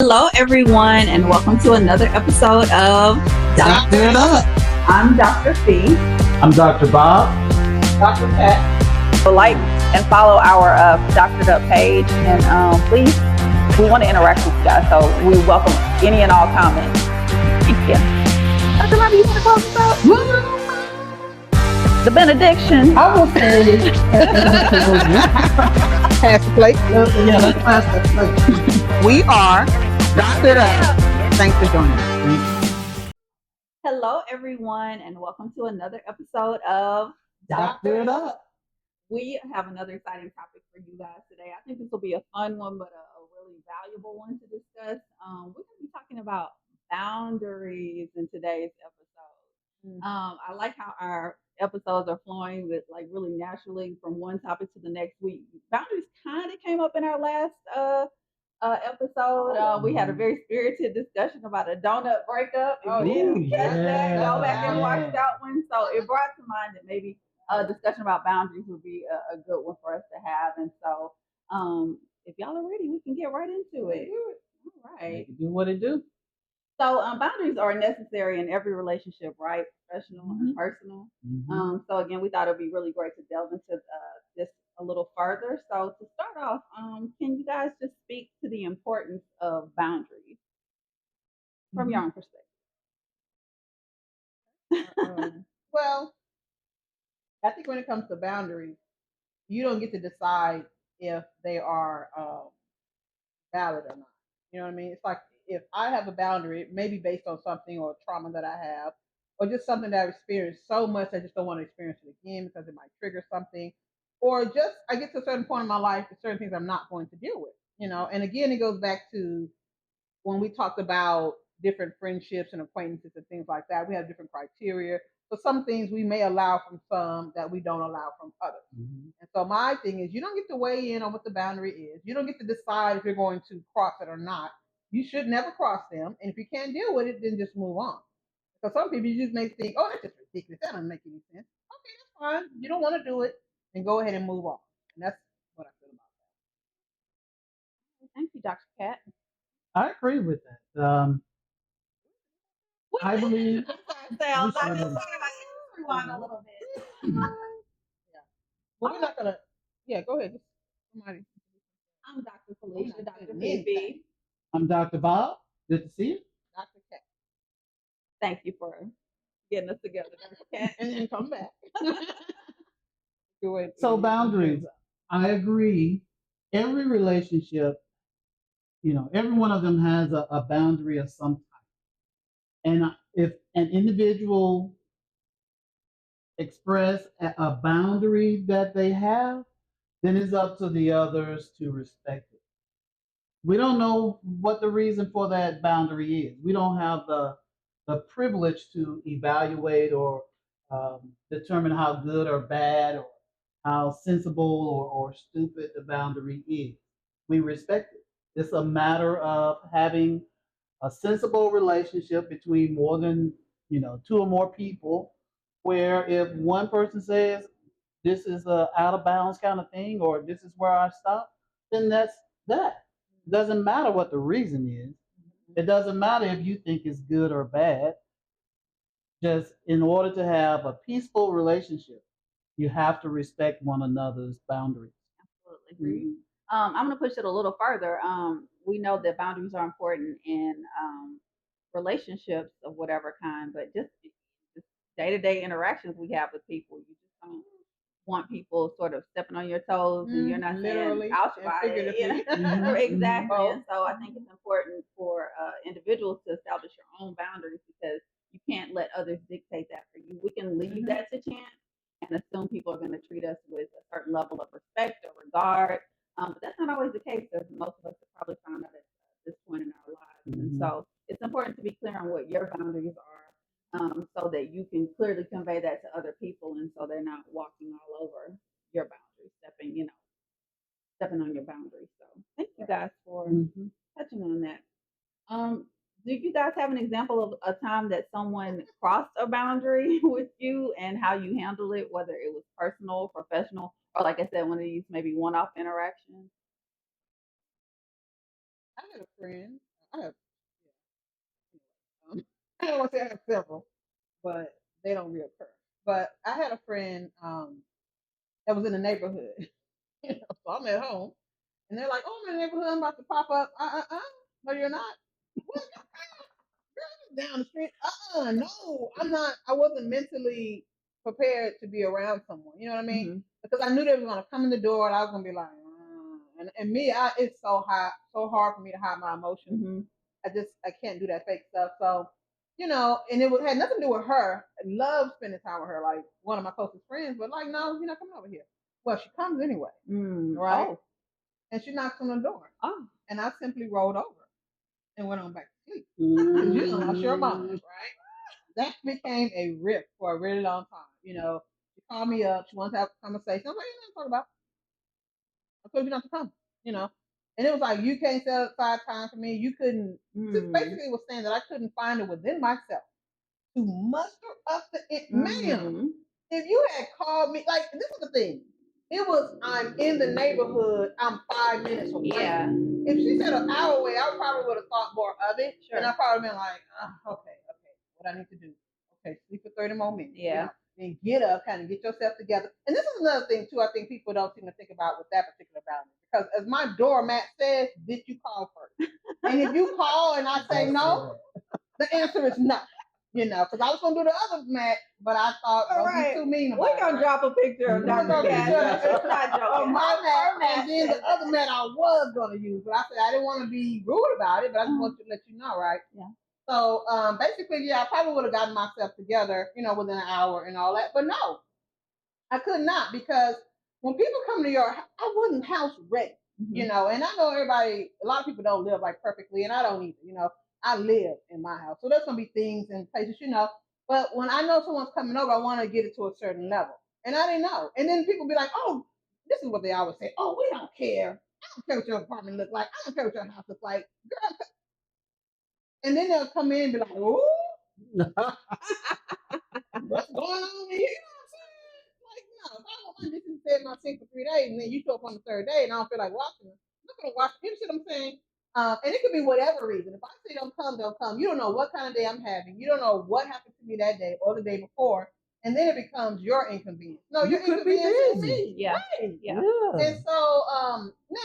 Hello, everyone, and welcome to another episode of Doctor It Up. I'm Dr. Fee. I'm Dr. Bob. Dr. Pat. So like and follow our Doctored Up page, and please, we want to interact with you guys, so we welcome any and all comments. Thank you. Dr. Bobby, you want to talk about the benediction? I will say, pass the plate. Yeah, let's pass the plate. We are Doctor It Up. Thanks for joining us. Hello, everyone, and welcome to another episode of Doctor It Up. We have another exciting topic for you guys today. I think this will be a fun one, but a really valuable one to discuss. We're going to be talking about boundaries in today's episode. I like how our episodes are flowing with like really naturally from one topic to the next week. Boundaries kind of came up in our last episode. We had a very spirited discussion about a donut breakup. If you didn't catch that, go back and watch that one. So it brought to mind that maybe a discussion about boundaries would be a good one for us to have. And so if y'all are ready, we can get right into it. All right. Do what it do. So boundaries are necessary in every relationship, right? Professional and personal. So again, we thought it'd be really great to delve into this a little further. So to start off, can you guys just speak to the importance of boundaries from your own perspective? Well, I think when it comes to boundaries, you don't get to decide if they are valid or not. You know what I mean? It's like if I have a boundary, it may be based on something or trauma that I have, or just something that I've experienced so much I just don't want to experience it again because it might trigger something, or just I get to a certain point in my life, there's certain things I'm not going to deal with. And again, it goes back to when we talked about different friendships and acquaintances and things like that. We have different criteria. So some things we may allow from some that we don't allow from others. And so my thing is you don't get to weigh in on what the boundary is. You don't get to decide if you're going to cross it or not. You should never cross them. And if you can't deal with it, then just move on. Because some people you just may think, oh, that's just ridiculous. That doesn't make any sense. Okay, that's fine. You don't want to do it, then go ahead and move on. And that's what I feel about Thank you, Dr. Cat. I agree with that. I believe. Sounds like it's sort of like rewind a little bit. that. Yeah. Well, we're not gonna. Yeah, go ahead. Somebody. I'm Dr. Felicia, not Dr. doing anything. Phoebe. I'm Dr. Bob. Good to see you. Dr. Cat. Thank you for getting us together, Dr. Cat. And then come back. Go ahead. So boundaries. I agree. Every relationship, every one of them has a boundary of some type. And if an individual express a boundary that they have, then it's up to the others to respect it. We don't know what the reason for that boundary is. We don't have the privilege to evaluate or determine how good or bad or how sensible or stupid the boundary is. We respect it. It's a matter of having a sensible relationship between more than two or more people, where if one person says this is a out of bounds kind of thing or this is where I stop, then that's that. It doesn't matter what the reason is. It doesn't matter if you think it's good or bad. Just in order to have a peaceful relationship, you have to respect one another's boundaries. Absolutely agree. I'm going to push it a little further. We know that boundaries are important in relationships of whatever kind, but just day-to-day interactions we have with people, you just don't want people sort of stepping on your toes, and you're not literally saying ouch and about it. figuratively. Exactly. And so I think it's important for individuals to establish your own boundaries because you can't let others dictate that for you. We can leave that to chance and assume people are going to treat us with a certain level of respect or regard. But that's not always the case, as most of us have probably found out at this point in our lives. And so it's important to be clear on what your boundaries are, so that you can clearly convey that to other people, and so they're not walking all over your boundaries, stepping on your boundaries. So thank you guys for touching on that. Do you guys have an example of a time that someone crossed a boundary with you and how you handled it, whether it was personal, professional, or like I said, one of these maybe one-off interactions? I had a friend. I several, but they don't reoccur. But I had a friend that was in the neighborhood. So I'm at home, and they're like, "Oh, I'm in the neighborhood. I'm about to pop up." No, you're not. What? Girl, down the street. No, I'm not. I wasn't mentally prepared to be around someone. You know what I mean? Mm-hmm. Because I knew they were gonna come in the door, and I was gonna be like, and me, it's so hard for me to hide my emotions. Mm-hmm. I can't do that fake stuff. So, and had nothing to do with her. I love spending time with her, like one of my closest friends. But like, no, you're not coming over here. Well, she comes anyway, right? Oh. And she knocks on the door, Oh. and I simply rolled over and went on back to sleep. Mm. You lost your mind, right? That became a rip for a really long time. She called me up. She wanted to have a conversation. I was like, "You know what I'm talking about? I told you not to come." You know, and it was like, you can't set aside time for me. You couldn't. Just basically was saying that I couldn't find it within myself to muster up ma'am. If you had called me, like, this is the thing. It was, I'm in the neighborhood. I'm 5 minutes away. Yeah. If she said an hour away, I probably would have thought more of it. Sure. And I probably been like, okay, what I need to do. Okay, sleep for 30 more minutes. Yeah. Then get up, kind of get yourself together. And this is another thing, too, I think people don't seem to think about with that particular boundary. Because as my doormat says, did you call first? And if you call and I say no, the answer is no. Because I was going to do the other mat, but I thought, don't be too mean about it. We're going to drop a picture of Dr. Cat. It's not joking. My mat, and then the other mat I was going to use. But I said I didn't want to be rude about it, but I just want to let you know, right? Yeah. So basically, yeah, I probably would have gotten myself together, within an hour and all that. But no, I could not, because when people come to your house, I wasn't house ready, and I know a lot of people don't live like perfectly, and I don't either, I live in my house. So there's going to be things and places, but when I know someone's coming over, I want to get it to a certain level. And I didn't know. And then people be like, oh, this is what they always say. Oh, we don't care. I don't care what your apartment looks like. I don't care what your house looks like. Girl. And then they'll come in and be like, oh, what's going on here? Like, no, if I don't want to stay in my sink for 3 days and then you show up on the third day and I don't feel like washing them, I'm not going to wash them. You see what I'm saying? And it could be whatever reason. If I say don't come, don't come. You don't know what kind of day I'm having. You don't know what happened to me that day or the day before. And then it becomes your inconvenience. No, your inconvenience is me. Yeah. Right. Yeah. And so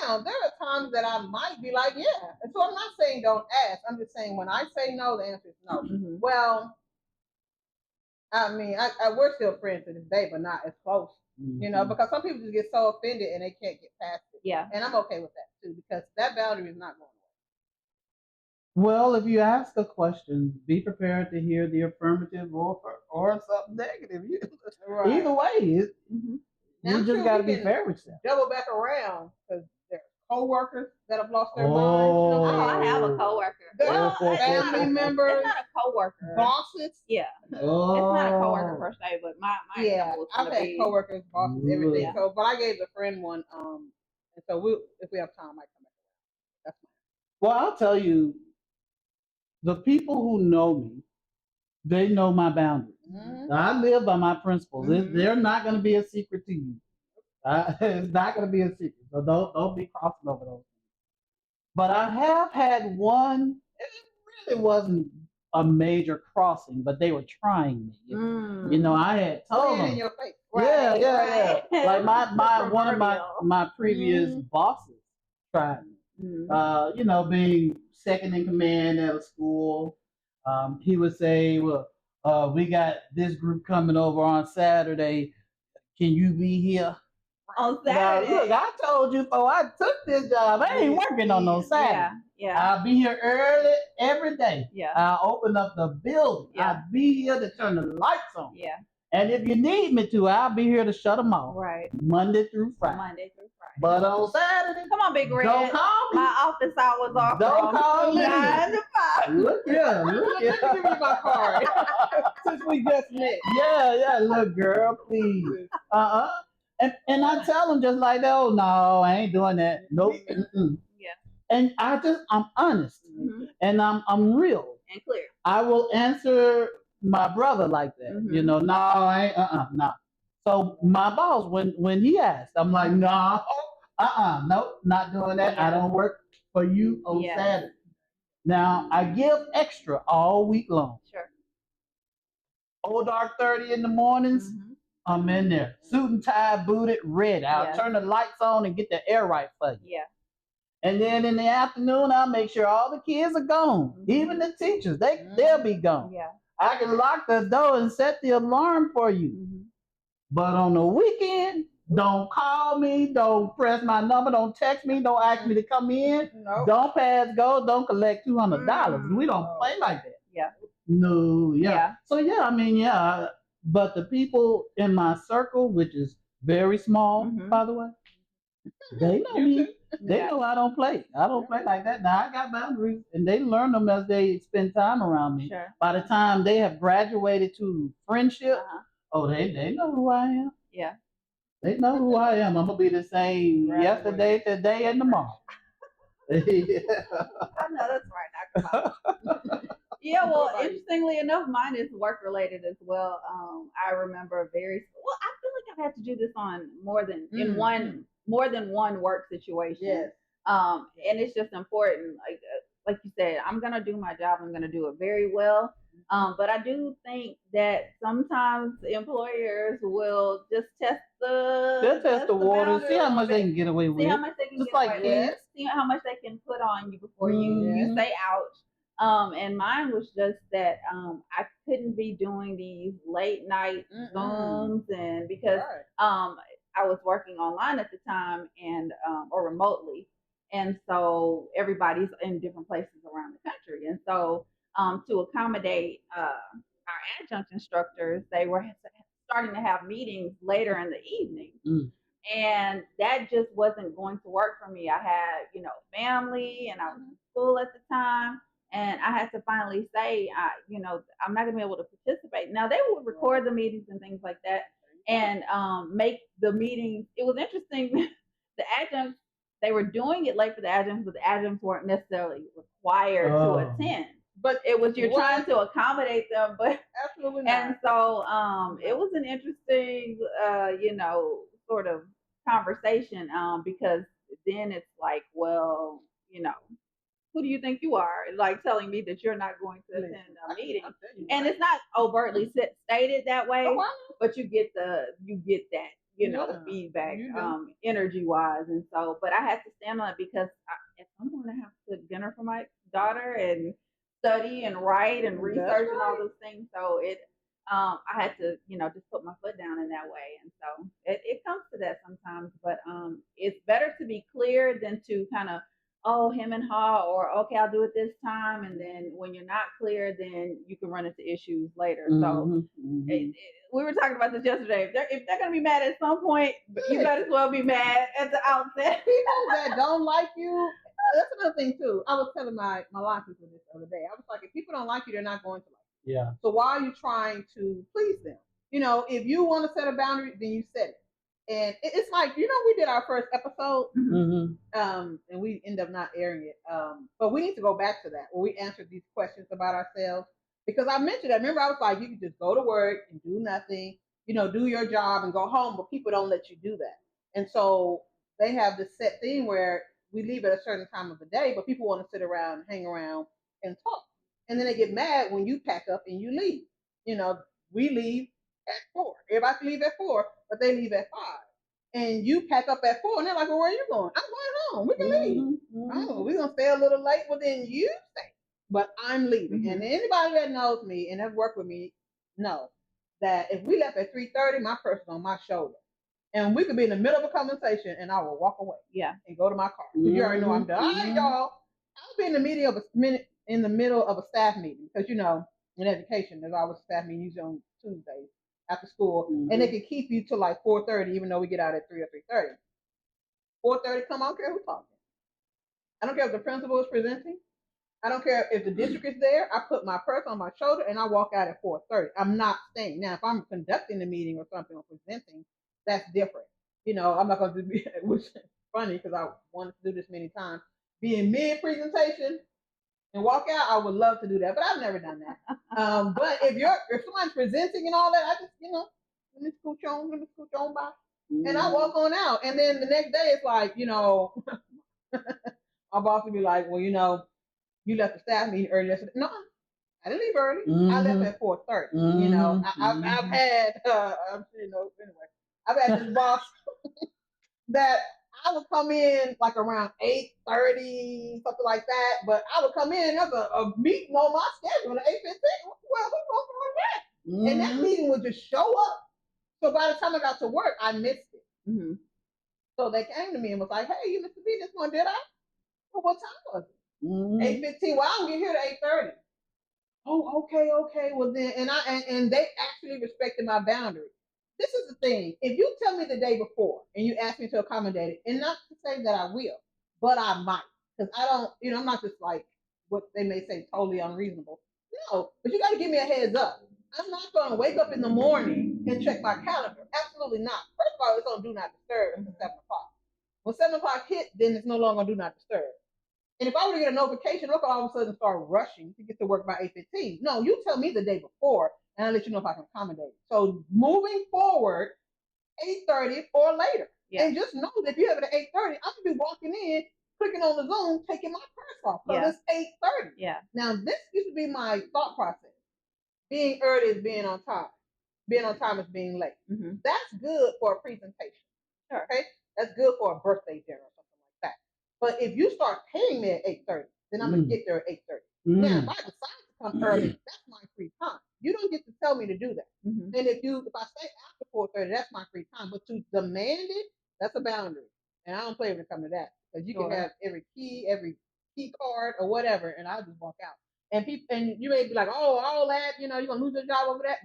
now there are times that I might be like, yeah. And so I'm not saying don't ask. I'm just saying when I say no, the answer is no. Mm-hmm. Well, I mean, we're still friends to this day, but not as close. Because some people just get so offended and they can't get past it. Yeah. And I'm okay with that too, because that boundary is not going away. Well, if you ask a question, be prepared to hear the affirmative or something negative. Right. Either way, you just got to be fair with yourself. Double back around, because there's co-workers that have lost their minds. Oh, I have a coworker. Family members. It's not a coworker. Bosses. Yeah. Oh. It's not a coworker per se, but my example is I've had coworkers, bosses, everything. Yeah. So, but I gave a friend one. And so if we have time, I might come back. That's fine. Well, I'll tell you, the people who know me, they know my boundaries. Mm-hmm. I live by my principles. Mm-hmm. They're not going to be a secret to you. It's not going to be a secret. So don't be crossing over those things. But I have had one. It really wasn't a major crossing, but they were trying me. I had told them. In your face. Right, yeah. Like my one of my previous Mm-hmm. bosses tried me. Being second in command at a school, he would say, "Well, we got this group coming over on Saturday. Can you be here?" On Saturday. Now, look, I told you before I took this job. I ain't working on no Saturday. Yeah. I'll be here early every day. Yeah. I'll open up the building. Yeah. I'll be here to turn the lights on. Yeah. And if you need me to, I'll be here to shut them off. Right. Monday through Friday. But on Saturday, come on, Big Red. Don't call me. My office hours are Don't call me. 9 to 5. Look here. Let me give you my card. Since we just met. Yeah. Look, girl, please. And I tell them just like that. Oh no, I ain't doing that. Nope. Yeah. And I'm honest, and I'm real and clear. I will answer my brother like that. No, I ain't. No. So my boss, when he asked, I'm like, no, nope, not doing that. I don't work for you on Saturday. Now I give extra all week long. Sure. old dark 30 in the mornings, I'm in there. Suit and tie, booted, ready. I'll turn the lights on and get the air right for you. Yeah. And then in the afternoon, I'll make sure all the kids are gone. Even the teachers, they'll be gone. Yeah. I can lock the door and set the alarm for you. But on the weekend, don't call me, don't press my number, don't text me, don't ask me to come in. Nope. Don't pass go, don't collect $200. We don't play like that. Yeah. No, yeah. So yeah, I mean, yeah. But the people in my circle, which is very small, by the way, they know me. They know I don't play. I don't play like that. Now I got boundaries, and they learn them as they spend time around me. Sure. By the time they have graduated to friendship, they know who I am. Yeah. They know who I am. I'm gonna be the same yesterday, today, and tomorrow. I know that's right. Knock 'em out. Yeah, well, interestingly enough, mine is work related as well. I remember I feel like I've had to do this on more than one work situation. Yes. And it's just important, like you said, I'm gonna do my job. I'm gonna do it very well. But I do think that sometimes employers will just test the waters, see how much they can get away with. See how much they can just get like away with. See how much they can put on you before you say ouch. And mine was just that I couldn't be doing these late night Zooms, and because I was working online at the time and or remotely, and so everybody's in different places around the country, and so to accommodate our adjunct instructors, they were starting to have meetings later in the evening. And that just wasn't going to work for me. I had, family, and I was in school at the time. And I had to finally say, I'm not going to be able to participate. Now, they would record the meetings and things like that and make the meetings. It was interesting. The adjuncts, they were doing it late for the adjuncts, but the adjuncts weren't necessarily required to attend. But it was, you're trying to accommodate them. But absolutely not. And so it was an interesting, sort of conversation because then it's like, well, who do you think you are? Like telling me that you're not going to attend a meeting, and it's not overtly stated that way, but you get that, feedback, energy wise, and so. But I had to stand on it because if I'm going to have to cook dinner for my daughter and study and write and research and all those things, so I had to, just put my foot down in that way, and so it comes to that sometimes. But it's better to be clear than to kind of him and ha, or okay, I'll do it this time, and then when you're not clear, then you can run into issues later. So we were talking about this yesterday. If they're gonna be mad at some point, you might as well be mad at the outset. People that don't like you. That's another thing too. I was telling my line people this the other day. I was like, if people don't like you, they're not going to like you. Yeah. So why are you trying to please them? If you want to set a boundary, then you set it. And it's like, we did our first episode, and we end up not airing it. But we need to go back to that where we answered these questions about ourselves, because I mentioned that. Remember, I was like, you can just go to work and do nothing, do your job and go home, but people don't let you do that. And so they have this set thing where we leave at a certain time of the day, but people want to sit around, hang around, and talk. And then they get mad when you pack up and you leave. We leave at 4. Everybody can leave at 4, but they leave at 5. And you pack up at 4, and they're like, well, where are you going? I'm going home. We can leave. Oh, we're going to stay a little late. Well, then you stay. But I'm leaving. And anybody that knows me and has worked with me know that if we left at 3:30, my purse is on my shoulder. And we could be in the middle of a conversation, and I will walk away. Yeah. And go to my car. You already know I'm done. All right, y'all. I'll be in the middle of a staff meeting, because, in education, there's always a staff meeting usually on Tuesdays after school, and they can keep you till like 4:30, even though we get out at 3 or 3:30. 4:30, come on, I don't care who's talking. I don't care if the principal is presenting. I don't care if the district is there. I put my purse on my shoulder and I walk out at 4:30. I'm not staying. Now, if I'm conducting a meeting or something or presenting, that's different. I'm not going to be, which is funny because I wanted to do this many times, be in mid-presentation and walk out. I would love to do that, but I've never done that. But if someone's presenting and all that, I just, let me scooch on by. And I walk on out. And then the next day it's like, my boss would be like, well, you left the staff meeting earlier. No, I didn't leave early. I left Mhm. at 4:30. You know, I've Mhm. had, I'm sure you know, anyway, I've had this boss that I would come in like around 8:30, something like that. But I would come in, there's a meeting on my schedule at 8:15. Well, who's going to that? And that Mhm. meeting would just show up. So by the time I got to work, I missed it. Mm-hmm. So they came to me and was like, "Hey, you missed the meeting this one, did I? Well, what time was it? Mhm. 8:15. Well, I don't get here to 8:30. Oh, okay. Well then, and they actually respected my boundary. This is the thing. If you tell me the day before and you ask me to accommodate it, and not to say that I will, but I might, because I don't, I'm not just like what they may say totally unreasonable. No, but you got to give me a heads up. I'm not going to wake up in the morning and check my calendar. Absolutely not. First of all, it's on do not disturb until 7 o'clock. When 7 o'clock hit, then it's no longer on do not disturb. And if I were to get a notification, look, all of a sudden start rushing to get to work by 8:15. No, you tell me the day before, and I'll let you know if I can accommodate. So moving forward, 8:30 or later. Yeah. And just know that if you have it at 8:30, I'm gonna be walking in, clicking on the Zoom, taking my purse off because it's 8:30. Yeah. Now this used to be my thought process. Being early is being on time. Being on time is being late. Mm-hmm. That's good for a presentation. Sure. Okay, that's good for a birthday dinner or something like that. But if you start paying me at 8:30, then I'm gonna get there at 8:30. Now, if I decide to come early, that's my free time. You don't get to tell me to do that. Mm-hmm. And if I stay after 4:30, that's my free time. But to demand it, that's a boundary. And I don't play when it comes to that. Because you can have every key card or whatever, and I'll just walk out. And you may be like, oh, all that, you're gonna lose your job over that.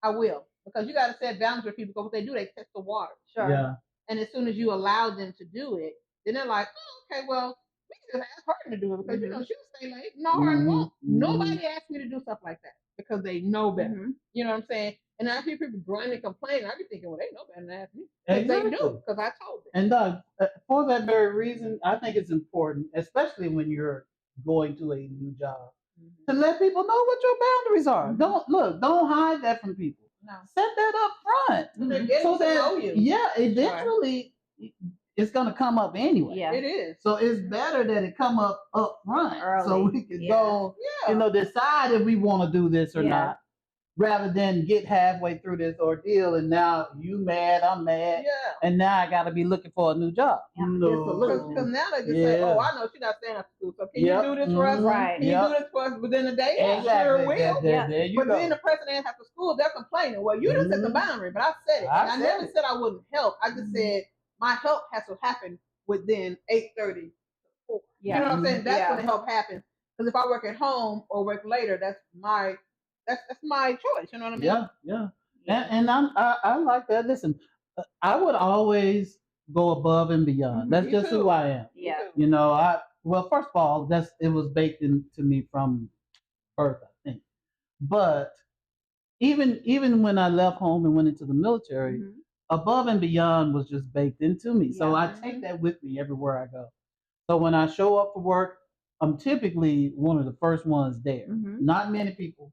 I will. Because you gotta set boundaries with people, because what they do, they test the water. Sure. Yeah. And as soon as you allow them to do it, then they're like, oh, okay, well, we can just ask her to do it because she'll stay late. No, her won't. Nobody asked me to do stuff like that because they know better. Mm-hmm. You know what I'm saying? And I hear people grunt and complain. I be thinking, well, they know better than ask me. Exactly. They do, because I told them. And Doug, for that very reason, I think it's important, especially when you're going to a new job, to let people know what your boundaries are. Don't hide that from people. No. Set that up front. So that, yeah, eventually it's gonna come up anyway. Yeah. It is. So it's better that it come up front, early, so we can go, decide if we want to do this or not, rather than get halfway through this ordeal and now you mad, I'm mad, and now I got to be looking for a new job. Because now they just say, oh, I know she's not staying after school, so can you do this for us? Right. Can you do this for us within a day? Exactly. I sure will. There you but go. then the person after school, they're complaining. Well, you didn't set the boundary, but I said it. I never said I wouldn't help. I just said my help has to happen within 8:30. You know what I'm saying? That's when the help happens. Because if I work at home or work later, that's my choice. You know what I mean? Yeah. And I like that. Listen, I would always go above and beyond. That's just who I am. Yeah. First of all, it was baked into me from birth, I think. But even when I left home and went into the military, above and beyond was just baked into me. So I take that with me everywhere I go. So when I show up for work, I'm typically one of the first ones there. Not many people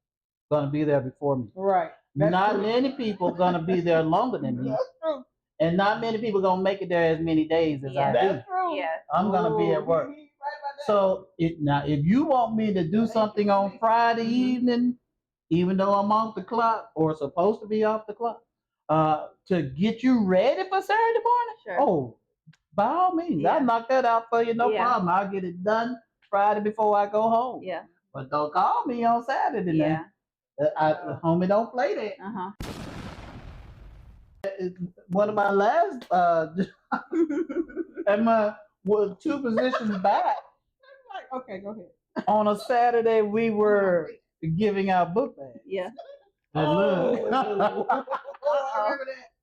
gonna be there before me. Right. Not many people gonna be there longer than me. That's true. And not many people gonna make it there as many days as I do. That's true. Yeah. I'm gonna be at work. So if you want me to do something on Friday evening, even though I'm off the clock or supposed to be off the clock, to get you ready for Saturday morning, oh, by all means, I'll knock that out for you, no problem. I'll get it done Friday before I go home. Yeah. But don't call me on Saturday night. Homie, don't play that. One of my last and my 2 positions back. Okay, go ahead. On a Saturday, we were giving out book bags. Yeah. And look, I remember that.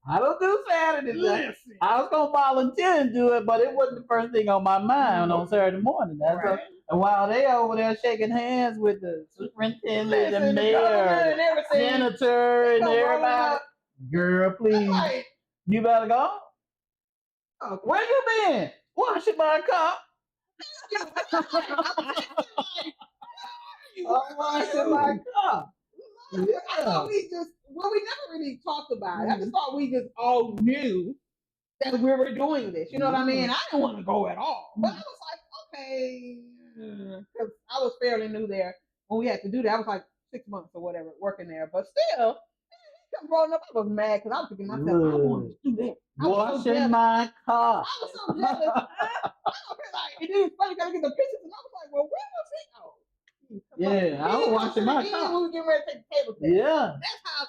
I don't do Saturday. I was gonna volunteer and do it, but it wasn't the first thing on my mind on Saturday morning. And while they over there shaking hands with the superintendent, the mayor, senator, and everybody, girl, please, you better go. Where you been? Washing my car. Washing my car. I thought we never really talked about it. I just thought we just all knew that we were doing this. You know what I mean? I didn't want to go at all. But I was like, okay. Because I was fairly new there when we had to do that. I was like 6 months or whatever working there, but still, I'm growing up. I was mad because I was thinking to myself, I wanted to do that. I was so Washing jealous. my car. I was so jealous. Like, and then it's funny, gotta get the pictures, and I was like, well, where was he? Oh, Yeah, I was washing my car. When we get ready to take the table test. Yeah. That's how.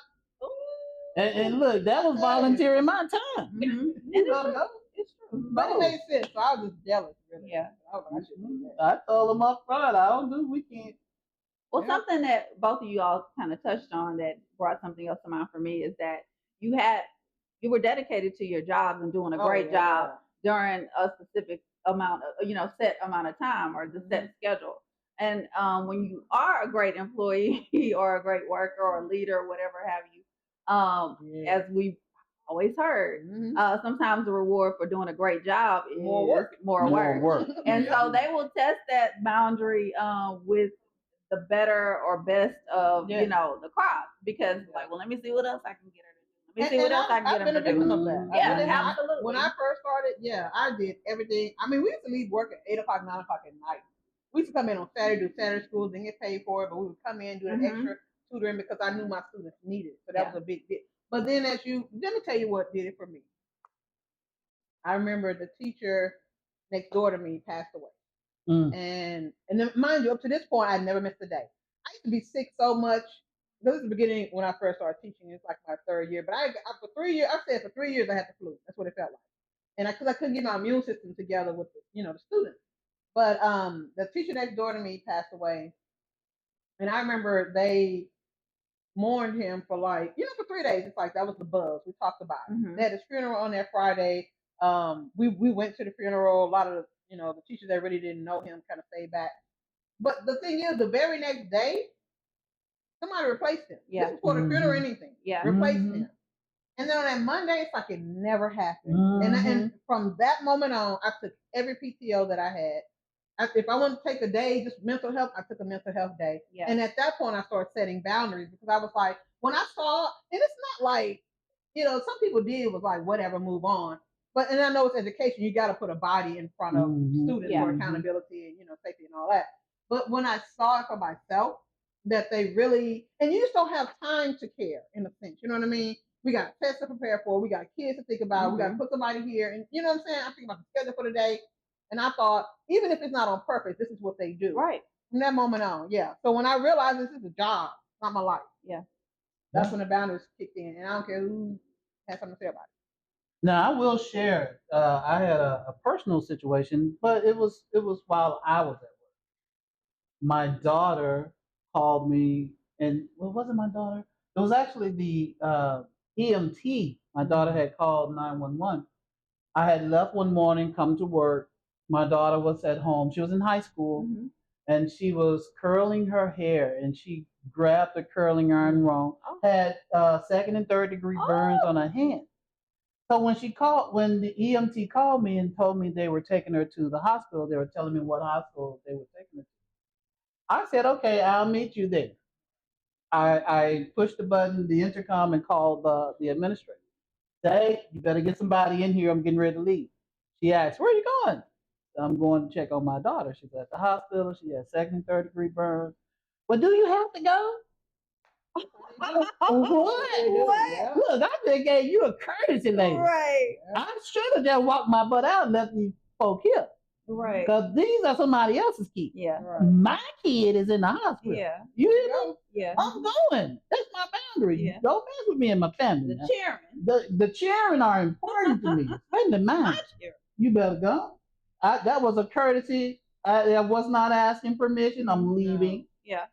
And look, that was volunteering my time. Mm-hmm. You know, It's true. but it made sense. So I was just jealous, really. Yeah. I was like, I should do that. I told them up front, I don't do weekend. Well, Yeah. something that both of you all kind of touched on that brought something else to mind for me is that you were dedicated to your jobs and doing a great job during a specific amount of, set amount of time or the set schedule. And when you are a great employee or a great worker or a leader or whatever have you, as we've always heard, sometimes the reward for doing a great job is more work. And so they will test that boundary with the better or best of the crop because like, well, let me see what else I can get her to do. Let me see what else I can get her to do. I've been a victim of that. Yeah, absolutely. When I first started, I did everything. I mean, we used to leave work at 8:00, 9:00 at night. We used to come in on Saturday, do Saturday schools, and get paid for it, but we would come in, do an extra tutoring because I knew my students needed it. So that was a big deal. But then let me tell you what did it for me. I remember the teacher next door to me passed away. And then, mind you, up to this point, I never missed a day. I used to be sick so much. This is the beginning when I first started teaching. It's like my third year, but for 3 years, for 3 years I had the flu. That's what it felt like, and because I couldn't get my immune system together with the students. But the teacher next door to me passed away, and I remember they mourned him for for 3 days. It's like that was the buzz. We talked about it. They had his funeral on that Friday. We went to the funeral. A lot of the teachers that really didn't know him kind of stayed back. But the thing is, the very next day, somebody replaced him. Yeah. This is for the funeral or anything. Yeah. Replaced him. And then on that Monday, it's like it never happened. And from that moment on, I took every PTO that I had. If I wanted to take a day, just mental health, I took a mental health day. Yeah. And at that point, I started setting boundaries because I was like, when I saw, and it's not like, some people did was like, whatever, move on. And I know it's education. You got to put a body in front of students for accountability and, safety and all that. But when I saw it for myself, that they really, and you just don't have time to care in a sense. You know what I mean? We got tests to prepare for. We got kids to think about. We got to put somebody here. And you know what I'm saying? I'm thinking about the schedule for the day. And I thought, even if it's not on purpose, this is what they do. Right. From that moment on, So when I realized this is a job, not my life. Yeah. That's when the boundaries kicked in. And I don't care who has something to say about it. Now I will share. I had a personal situation, but it was while I was at work. My daughter called me, and well, wasn't my daughter? It was actually the EMT. My daughter had called 911. I had left one morning, come to work. My daughter was at home. She was in high school, and she was curling her hair, and she grabbed the curling iron wrong. Had second and third degree burns on her hand. So when the EMT called me and told me they were taking her to the hospital, they were telling me what hospital they were taking her to. I said, okay, I'll meet you there. I pushed the button, the intercom, and called the administrator. Say, you better get somebody in here. I'm getting ready to leave. She asked, where are you going? I'm going to check on my daughter. She's at the hospital. She has second and third degree burns. Well, do you have to go? What? Look, I just gave you a courtesy, lady. Right. I should have just walked my butt out and left these folk here. Right. Because these are somebody else's kids. Yeah. Right. My kid is in the hospital. Yeah. You hear me? Yeah. I'm going. That's my boundary. Yeah. Don't mess with me and my family. The chairman. The children are important to me, especially mine. You better go. That was a courtesy. I was not asking permission. I'm leaving. Yeah.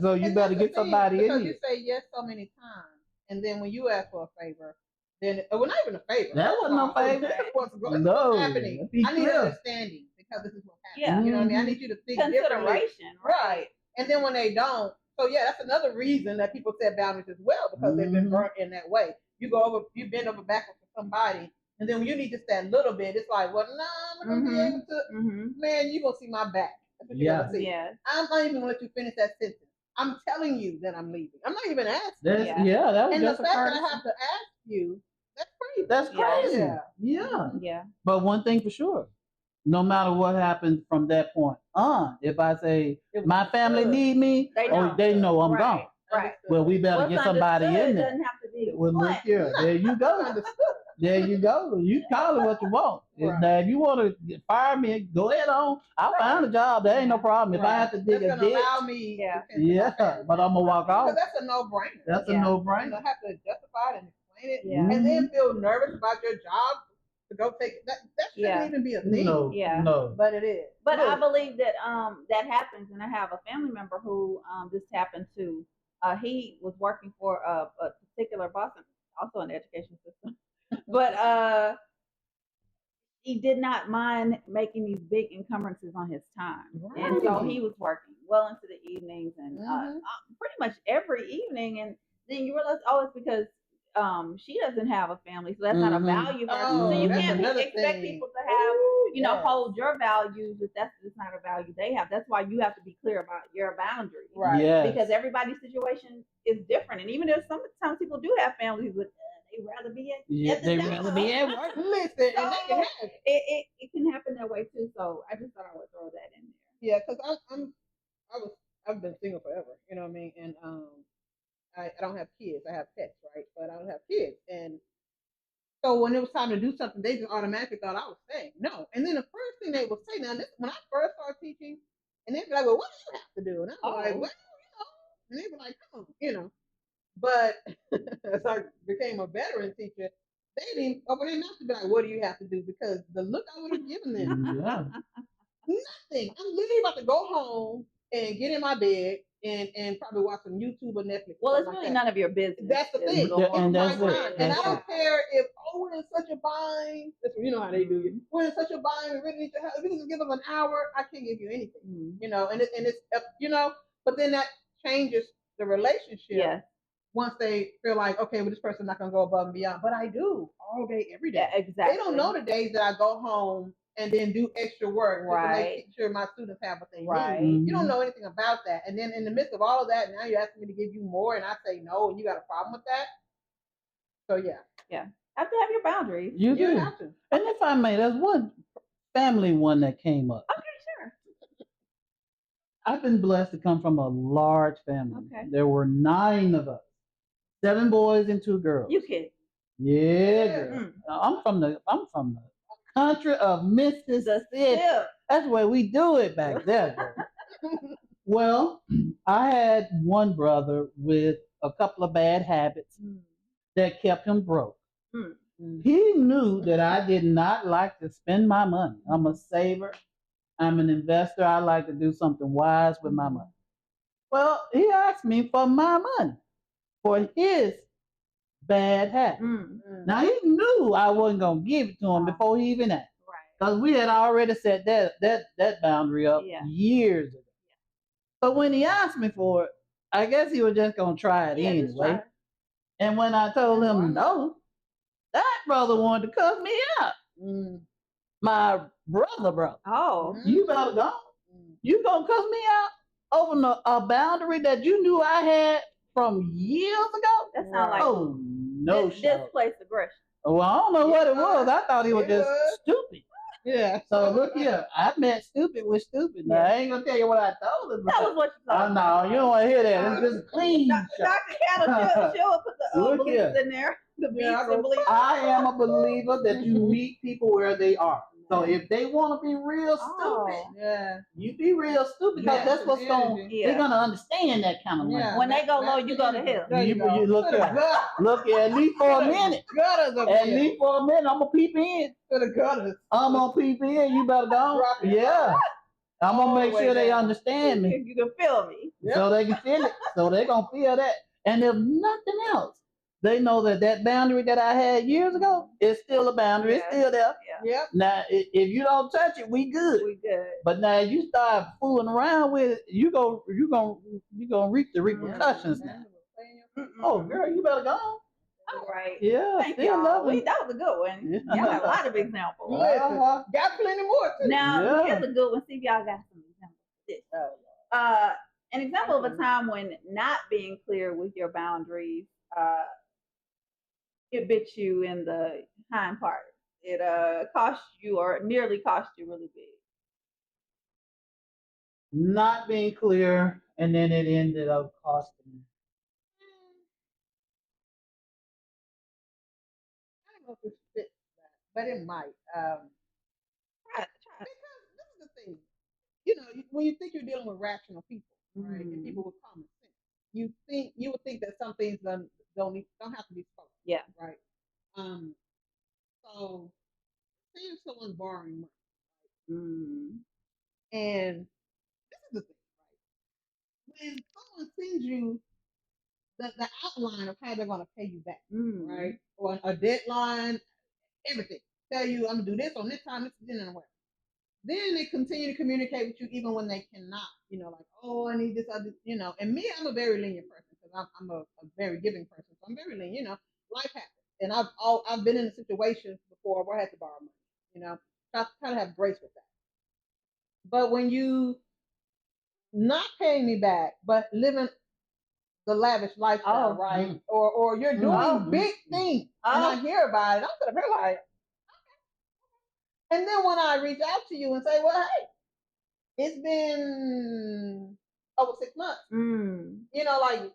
So you better get somebody in here. Because you say yes so many times, and then when you ask for a favor, then well, not even a favor. That wasn't no favor. This is what's happening. I need understanding because this is what's happening. Yeah. You know what I mean? I need you to think differently. Consideration. Right. And then when they don't, so that's another reason that people set boundaries as well because they've been burnt in that way. You bend over backwards for somebody, and then when you need just that little bit, it's like, well, no, I'm not gonna be able to. Man, you gonna see my back. That's what you gotta see. Yeah. I'm not even gonna let you finish that sentence. I'm telling you that I'm leaving. I'm not even asking. That was and just the fact that I have to ask you, that's crazy. That's crazy. Yeah. Yeah. But one thing for sure, no matter what happens from that point on, if I say It my was family good. need me, They know. they know I'm Right. gone. Right. Well, we better What's get somebody understood in there. doesn't have to be. Well, look here. There you go. Understood. There you go. You call it what you want. Right. Now, if you want to fire me, go ahead on. I'll find a job. There ain't no problem. If I have to dig That's a gonna ditch, allow me. Yeah. to tend to my yeah, family. but I'm gonna walk Because off. that's a no-brainer. That's a Yeah. You no-brainer. don't have to justify it and explain it, Yeah. and then feel nervous about your job to go take that. That shouldn't Yeah. even be a thing. No, Yeah. no. But it is. But I Look, believe that that happens, and I have a family member who this happened to. He was working for a particular boss, also in the education system, but he did not mind making these big encumbrances on his time, and so he was working well into the evenings and pretty much every evening. And then you realize, oh, it's because she doesn't have a family, so that's not a value for her. So you that's can't another expect thing. people to have, Yes. hold your values if that's just not a value they have. That's why you have to be clear about your boundaries, Right. Yes. because everybody's situation is different. And even if sometimes people do have families, but they rather be at the They job. rather be at work. Listen, and that can happen. It can happen that way too. So I just thought I would throw that in there. Yeah, because I've been single forever. You know what I mean? And I don't have kids. I have pets, right? But I don't have kids. And so when it was time to do something, they just automatically thought I was saying no. And then the first thing they would say, now this when I first started teaching, and they'd be like, "Well, what do you have to do?" And I was like, "Well, and they'd be like, "Come on, But as I became a veteran teacher, they didn't open their mouth to be like, "What do you have to do?" Because the look I would have given them, Yeah. nothing. I'm literally about to go home and get in my bed and probably watch some YouTube or Netflix. Well, it's like really that. none of your business. That's the thing. And that's It's my it. time. And I That's don't care if, we're in such a bind. You know how they do it. We're in such a bind. We really need to help. If you can just give them an hour, I can't give you anything. And it's but then that changes the relationship. Yeah. Once they feel like, okay, well, this person's not going to go above and beyond. But I do all day, every day. Yeah, exactly. They don't know the days that I go home and then do extra work to make sure my students have what they need. You don't know anything about that. And then in the midst of all of that, now you're asking me to give you more, and I say no, and you got a problem with that. So yeah, have to have your boundaries. You do. have to. And if I may, there's one family one that came up. Okay, sure. I've been blessed to come from a large family. Okay. There were 9 of us, 7 boys and 2 girls. You kidding? Yeah, girl. I'm from the country of Mississippi. That's where we do it back there. Well, I had one brother with a couple of bad habits that kept him broke. He knew that I did not like to spend my money. I'm a saver. I'm an investor. I like to do something wise with my money. Well, he asked me for my money for his bad habit. Now, he knew I wasn't going to give it to him before he even asked. Because we had already set that boundary up years ago. But when he asked me for it, I guess he was just going to try it anyway. And when I told him no, that brother wanted to cuss me out. My brother. Oh. You better go. You going to cuss me out over a boundary that you knew I had from years ago? That sounds like no displaced aggression. Well, I don't know what it was. I thought he was just stupid. Yeah. So look here, I met stupid with stupid. Now, I ain't gonna tell you what I told him. Tell us what you thought. No, you don't want to hear that. It's just clean. Dr. Cattle, she'll put the beliefs in there. The beats and beliefs. I am a believer that you meet people where they are. So if they want to be real stupid, you be real stupid because that's what's going. They're gonna understand that kind of language. When they go low, you go to hell. You look here. Look here, at least for a minute. At least for a minute, I'm gonna peep in. I'm gonna peep in. You better go. Yeah. I'm gonna make sure they understand me. You can feel me. So they can feel it. So they're gonna feel that. And if nothing else, they know that boundary that I had years ago is still a boundary. It's still there. Yeah. Now, if you don't touch it, we good. We good. But now if you start fooling around with it, you gonna reap the repercussions now. Oh, girl, you better go. All right. Yeah. Thank still y'all. love it. That was a good one. Yeah. Y'all got a lot of examples. Got plenty more too. Now, here's a good one. See if y'all got some examples. An example of a time when not being clear with your boundaries it bit you in the hind part. it cost you or nearly cost you really big? Not being clear, and then it ended up costing me. I don't know if it fits that, but it might. Try, try. Because this is the thing, you know, when you think you're dealing with rational people, right, and people with common sense, you would think that some things don't have to be spoken, Yeah. right? Um, so say if someone's borrowing money, Mm. and this is the thing, right? When someone sends you the outline of how they're going to pay you back, right, or a deadline, everything, tell you I'm gonna do this on this time, this is and whatever. Then they continue to communicate with you even when they cannot, like, oh, I need this, And me, I'm a very lenient person because I'm a very giving person, so I'm very lenient. Life happens, and I've been in situations before where I had to borrow money. So I kind of have grace with that. But when you not paying me back, but living the lavish lifestyle, right, or you're doing big things, and I hear about it, I'm gonna be like, and then when I reach out to you and say, well, hey, it's been over 6 months. Like,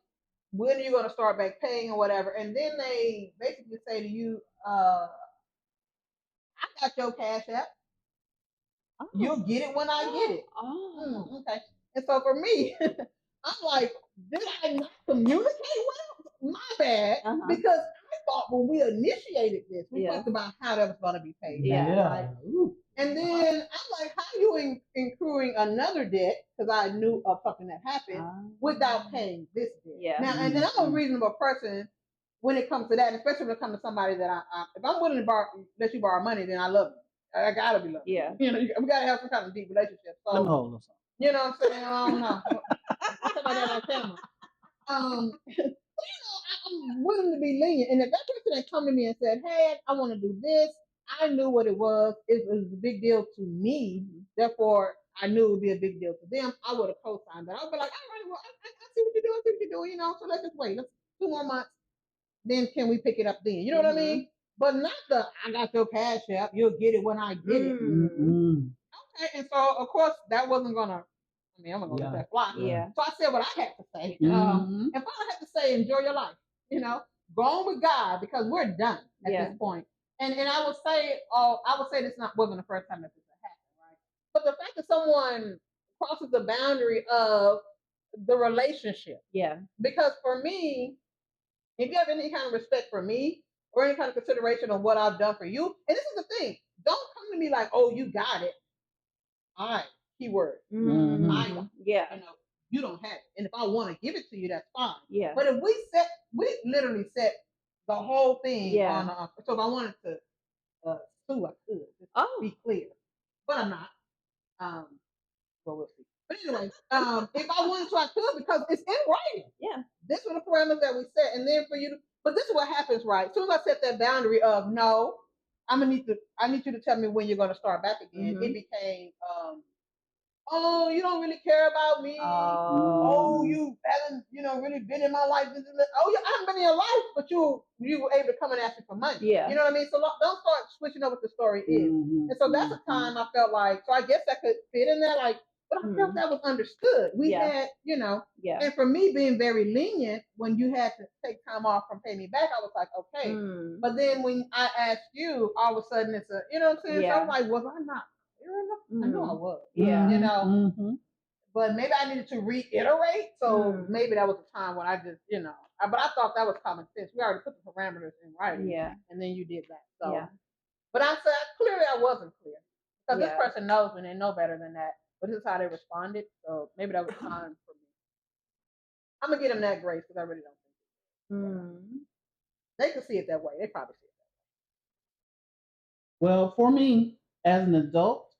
when are you going to start back paying or whatever? And then they basically say to you, I got your cash app. Oh. You'll get it when I get it. Oh. Okay. And so for me, I'm like, did I not communicate well? My bad. Because I thought when we initiated this, we talked about how that was going to be paid. Yeah. Right? And then I'm like, how are you incurring another debt? Because I knew of something that happened without paying this debt. Yeah. Now, and I'm a reasonable person when it comes to that, especially when it comes to somebody that if I'm willing to let you borrow money, then I love you. I gotta be loved. Yeah. We gotta have some kind of deep relationship. So, let me hold on. You know what I'm saying? I don't know. I'm talking about that on camera. I'm willing to be lenient. And if that person had come to me and said, hey, I want to do this, I knew what it was. It was a big deal to me. Therefore, I knew it would be a big deal to them. I would have co-signed that. I would be like, all right, well, I see what you're doing. I see what you're doing. So let's just wait. Let's 2 more months. Then can we pick it up then? You know what I mean? But not I got your cash app. You'll get it when I get it. Okay. And so, of course, that wasn't going to, I'm going to let that fly. Yeah. So I said what I had to say. If I had to say, enjoy your life, go on with God because we're done at this point. And I would say this wasn't the first time that this had happened, right? But the fact that someone crosses the boundary of the relationship. Yeah. Because for me, if you have any kind of respect for me or any kind of consideration of what I've done for you, and this is the thing, don't come to me like, oh, you got it. All right, keyword. I don't. Yeah. You don't have it. And if I want to give it to you, that's fine. Yeah. But if we literally set the whole thing on, so if I wanted to sue, I could. Just be clear. But I'm not. Well, we'll see. But anyway, if I wanted to, I could because it's in writing. Yeah. This are the parameters that we set. And then but this is what happens, right? As soon as I set that boundary of no, I need you to tell me when you're going to start back again. It became, oh, you don't really care about me. Oh, you haven't, really been in my life. Oh, I haven't been in your life, but you were able to come and ask me for money. Yeah. You know what I mean? So don't start switching up what the story is. And so that's a time I felt like, so I guess that could fit in there, like, but I felt that was understood. We had, and for me being very lenient, when you had to take time off from paying me back, I was like, okay. But then when I asked you, all of a sudden it's you know what I'm saying? Yeah. So I was like, was I not clear enough? I know I was. Yeah. But maybe I needed to reiterate. So maybe that was a time when I just, but I thought that was common sense. We already put the parameters in writing. Yeah. And then you did that. So, but I said, clearly I wasn't clear. Because this person knows me and they know better than that. But this is how they responded. So maybe that was time for me. I'm going to give them that grace because I really don't think they could see it that way. They probably see it that way. Well, for me, as an adult,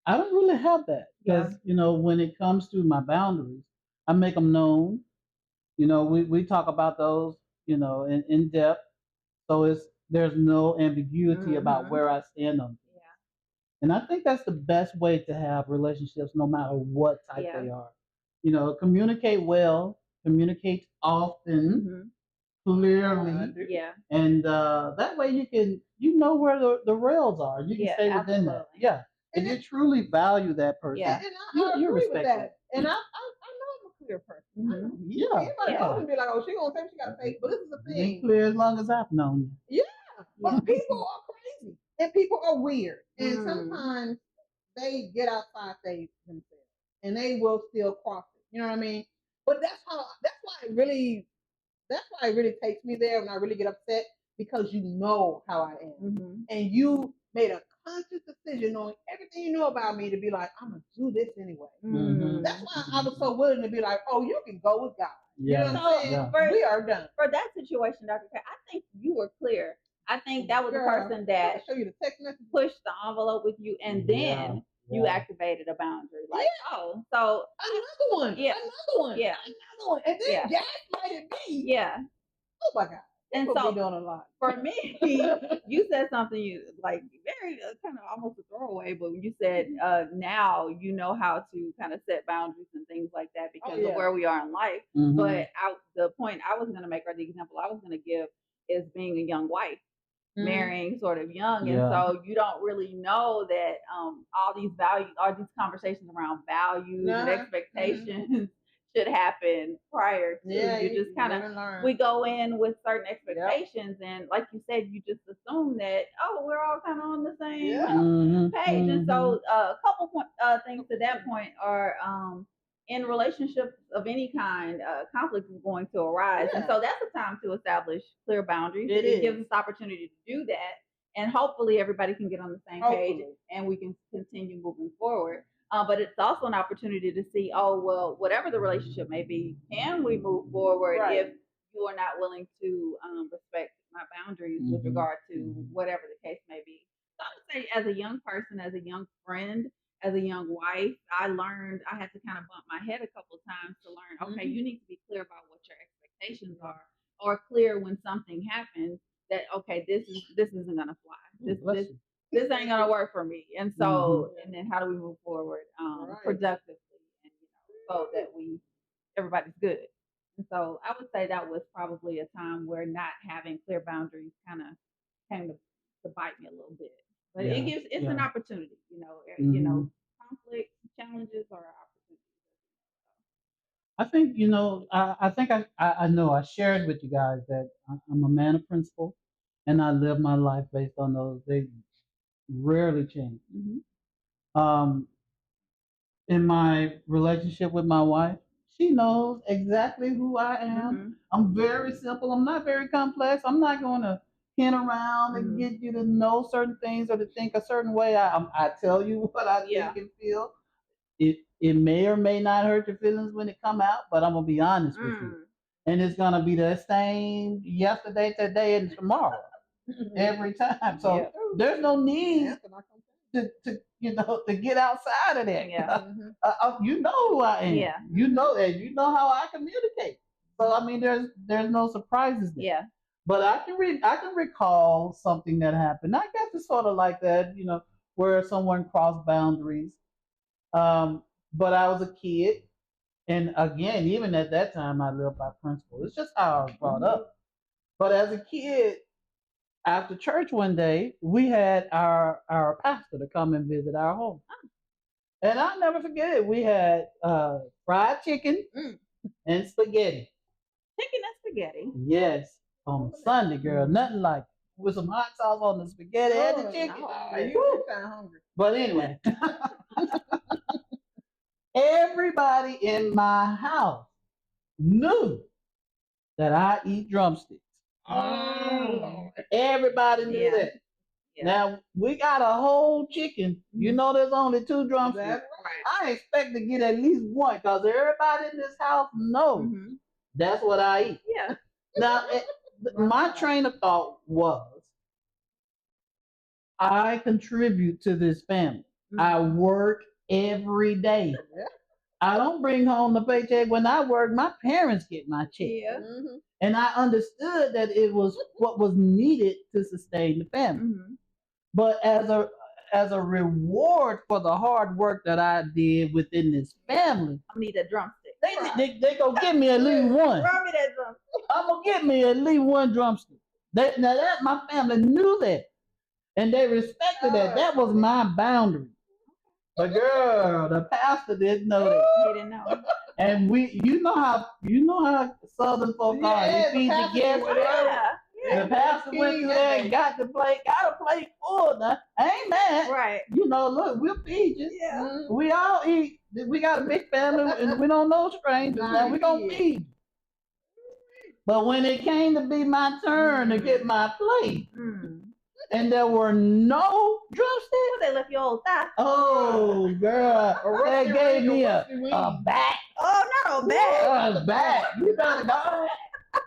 I don't really have that because, when it comes to my boundaries, I make them known. We talk about those, in depth. So there's no ambiguity about where I stand on. And I think that's the best way to have relationships, no matter what type they are. Communicate well, communicate often, clearly, Yeah. and that way you know where the rails are. You can Yeah, stay within that. absolutely. Yeah. If And you truly value that person, Yeah. And you I agree with respect that. it. And I know I'm a clear person. Mhm. You Yeah, anybody yeah. knows me be like, oh, she gonna say she got a fake, but this is the You've been thing. clear as long as I've known you. Yeah, but people are crazy and people are weird, and sometimes they get outside themselves and they will still cross it. You know what I mean? But that's why it really takes me there when I really get upset because you know how I am. And you made a conscious decision knowing everything you know about me to be like, I'm gonna do this anyway. That's why I was so willing to be like, oh, you can go with God. You know what I'm saying? So, We are done. For that situation, Dr. K, I think you were clear. I think that was the Girl, person that I'll show you the text message. pushed the envelope with you, and then you activated a boundary. Like, oh, so another one. Yeah. Another one. Yeah. Another one. And then gaslighted me. Yeah. Oh my God. And People so be doing a lot. For me, you said something you like very kind of almost a throwaway, but when you said now you know how to kind of set boundaries and things like that because of where we are in life. But the point I was going to make, or the example I was going to give, is being a young wife, marrying sort of young, and so you don't really know that all these conversations around values and expectations should happen prior to. You just kind of we go in with certain expectations, and like you said, you just assume that we're all kind of on the same page. And so a couple things to that point are in relationships of any kind, conflict is going to arise, and so that's a time to establish clear boundaries. It gives us opportunity to do that, and hopefully everybody can get on the same page, and we can continue moving forward. But it's also an opportunity to see, whatever the relationship may be, can we move forward if you are not willing to respect my boundaries with regard to whatever the case may be. So I would say, as a young person, as a young friend, as a young wife, I learned I had to kind of bump my head a couple of times to learn, okay, you need to be clear about what your expectations are, or clear when something happens that, okay, this isn't gonna fly. This ain't gonna work for me. And so, and then how do we move forward productively, and so that everybody's good. And so I would say that was probably a time where not having clear boundaries kind of came to bite me a little bit. But it's an opportunity, conflict, challenges are opportunities. I think I know I shared with you guys that I'm a man of principle, and I live my life based on those. They rarely change. In my relationship with my wife, she knows exactly who I am. I'm very simple. I'm not very complex. I'm not going to hint around and get you to know certain things or to think a certain way. I tell you what I think and feel. It may or may not hurt your feelings when it come out, but I'm gonna be honest with you, and it's gonna be the same yesterday, today, and tomorrow every time. So there's no need to get outside of that. You know who I am. You know that. You know how I communicate. So I mean, there's no surprises there. But I can recall something that happened. I guess it's sort of like that, where someone crossed boundaries. But I was a kid, and again, even at that time, I lived by principle. It's just how I was brought up. But as a kid, after church one day, we had our pastor to come and visit our home. And I'll never forget it. We had fried chicken and spaghetti. Chicken and spaghetti? Yes. On Sunday, girl. Nothing like it. With some hot sauce on the spaghetti and the chicken. You sound hungry. But anyway, everybody in my house knew that I eat drumsticks. Everybody knew that. Now we got a whole chicken. You know, there's only 2 drumsticks. I expect to get at least one because everybody in this house knows that's what I eat. Now, my train of thought was, I contribute to this family. I work every day. I don't bring home the paycheck. When I work, my parents get my check. And I understood that it was what was needed to sustain the family. But as a reward for the hard work that I did within this family, I need a drumstick. They go give me at least one. Throw me that drumstick. I'm gonna get me at least one drumstick. Now that my family knew that, and they respected that. That was my boundary. But girl, the pastor didn't know that. He didn't know. And you know how Southern folk are. They feed the guests. Yeah. The pastor went through there and got a plate full. Now, I ain't mad. Right. Look, we'll feed you. Yeah. We all eat. We got a big family, and we don't know strangers. Now we gonna feed you. But when it came to be my turn to get my plate, and there were no drumsticks, They left your old thigh. oh girl, they gave me a back. Oh, not a bag. A back. You better go.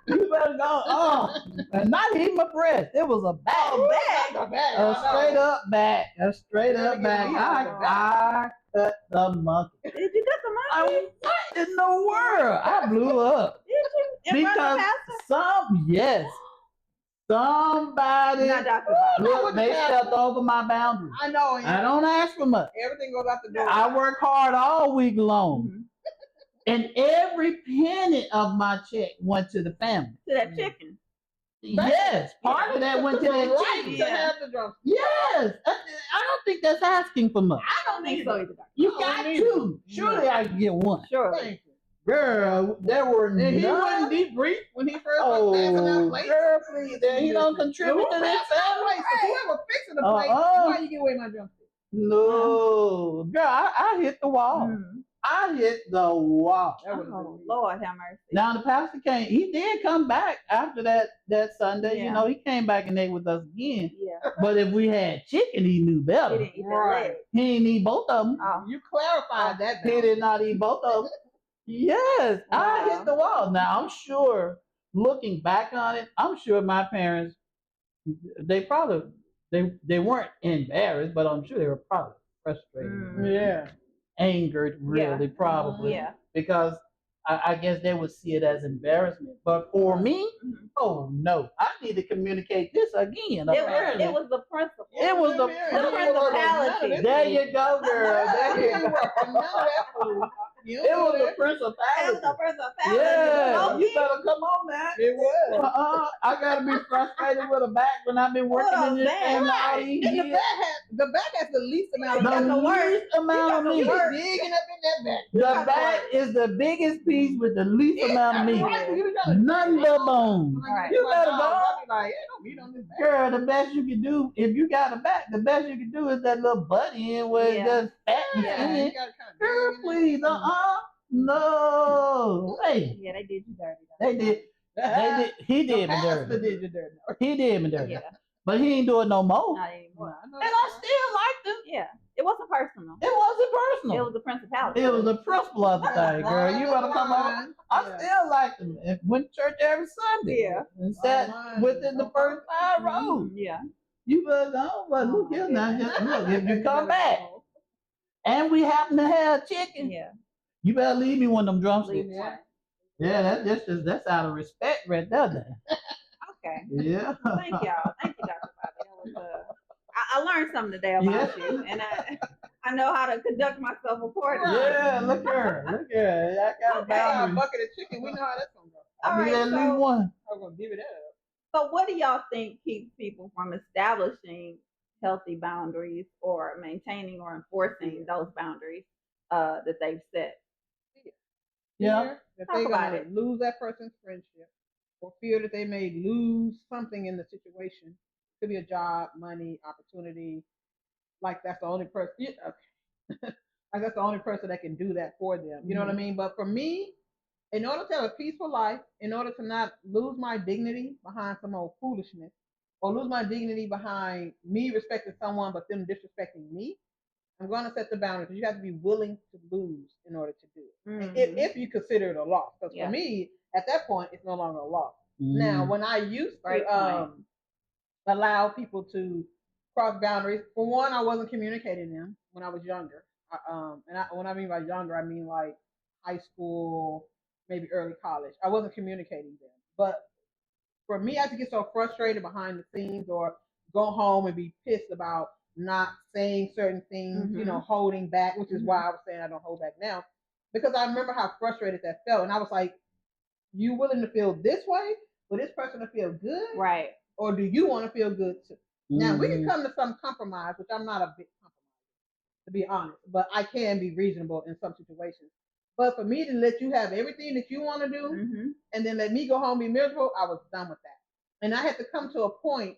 You better go. Oh, and not even my breast. It was a back. A straight up back. A straight up back. I cut the monkey. Did you cut the monkey? What in the world? I blew up. Did you? In front of the pastor? Somebody, Not Dr. look, they stepped over my boundaries. I know. I don't ask for much. Everything goes out the door. I work hard all week long. And every penny of my check went to the family. To that chicken. Yes, part of that went to that chicken. To have the drumstick. Yes, I don't think that's asking for much. I don't think so either. You got two. Surely I can get one. Sure. Thank you. Girl, there were And he none. wasn't debriefed when he first was passing out plates. Girl, please, he don't contribute to this family. Whoever fixing the plate, why you give away my drumstick? No, girl, I hit the wall. I hit the wall. Oh, Lord have mercy. Now the pastor came. He did come back after that Sunday. Yeah. He came back and ate with us again. Yeah. But if we had chicken, he knew He better. didn't eat that leg. He didn't eat both of them. Oh. You clarified that. He did not eat both of them. Yes, I Wow. hit the wall. Now I'm sure, looking back on it, I'm sure my parents, they probably they weren't embarrassed, but I'm sure they were probably frustrated. Yeah. Angered, really, probably. Yeah. Because I guess they would see it as embarrassment. But for me, oh no, I need to communicate this again. Apparently. It was the principle. It was the principality. There you go, girl. There you go. It was the principality. Yeah, you better come on now. It was. I gotta be frustrated with a back when I've been working in this family all these And years. the back has the least amount of The least amount of meat. You're digging up in that back. The back is the biggest piece with the least amount of meat. None but bones. Right. You better go. Like, don't meat on this back. Girl, the best you can do, if you got a back, the best you can do is that little butt end where it's just fat and skin. Girl, please, no. Hey, Yeah, they did you dirty. they did. He did me dirty. Did you dirty? He did me dirty. Yeah, But he ain't do it no more. not anymore. And I still liked him. Yeah, it wasn't personal. It wasn't personal. It was the principality. It was the principle of the thing, girl. You better come on. I still liked him. And went to church every Sunday. Yeah. And sat within the first 5 rows. Yeah. You better go. But look here now. Just look, if you come back and we happen to have chicken, Yeah. you better leave me one of them drumsticks. Yeah. Yeah, that's out of respect right there. Okay. Yeah. Thank y'all. Thank you, Dr. Bobby. That was I learned something today about you, and I know how to conduct myself accordingly. Yeah, look here. Look here. I got a A boundary. bucket of chicken. We know how that's gonna go. I need at least so, one. I'm gonna give it up. so what do y'all think keeps people from establishing healthy boundaries or maintaining or enforcing those boundaries that they've set? Yeah. Fear that Talk they're about gonna lose that person's friendship, or fear that they may lose something in the situation. Could be a job, money, opportunity. Like that's the only person. Like that's the only person that can do that for them. You know what I mean? But for me, in order to have a peaceful life, in order to not lose my dignity behind some old foolishness, or lose my dignity behind me respecting someone but them disrespecting me, I'm going to set the boundary because you have to be willing to lose in order to do it. If you consider it a loss. Because for me, at that point, it's no longer a loss. Now, when I used to allow people to cross boundaries, for one, I wasn't communicating them when I was younger. When I mean by younger, I mean like high school, maybe early college. I wasn't communicating them. But for me, I had to get so frustrated behind the scenes or go home and be pissed about not saying certain things, holding back, which is why I was saying I don't hold back now. Because I remember how frustrated that felt. And I was like, you willing to feel this way for this person to feel good, Right. or do you want to feel good too? Now we can Mhm. come to some compromise, which I'm not a big compromise to be honest, but I can be reasonable in some situations. But for me to let you have everything that you want to do, Mm-hmm. and then let me go home and be miserable, I was done with that. And I had to come to a point.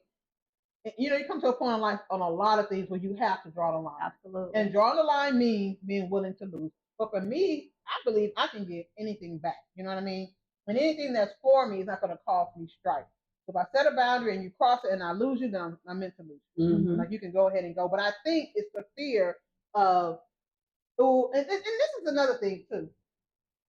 You come to a point in life on a lot of things where you have to draw the line. Absolutely. And drawing the line means being willing to lose. But for me, I believe I can get anything back. You know what I mean? And anything that's for me is not going to cost me strife. So if I set a boundary and you cross it and I lose you, then I'm meant to lose you. Mhm. Like you can go ahead and go. But I think it's the fear of, oh, and this is another thing too.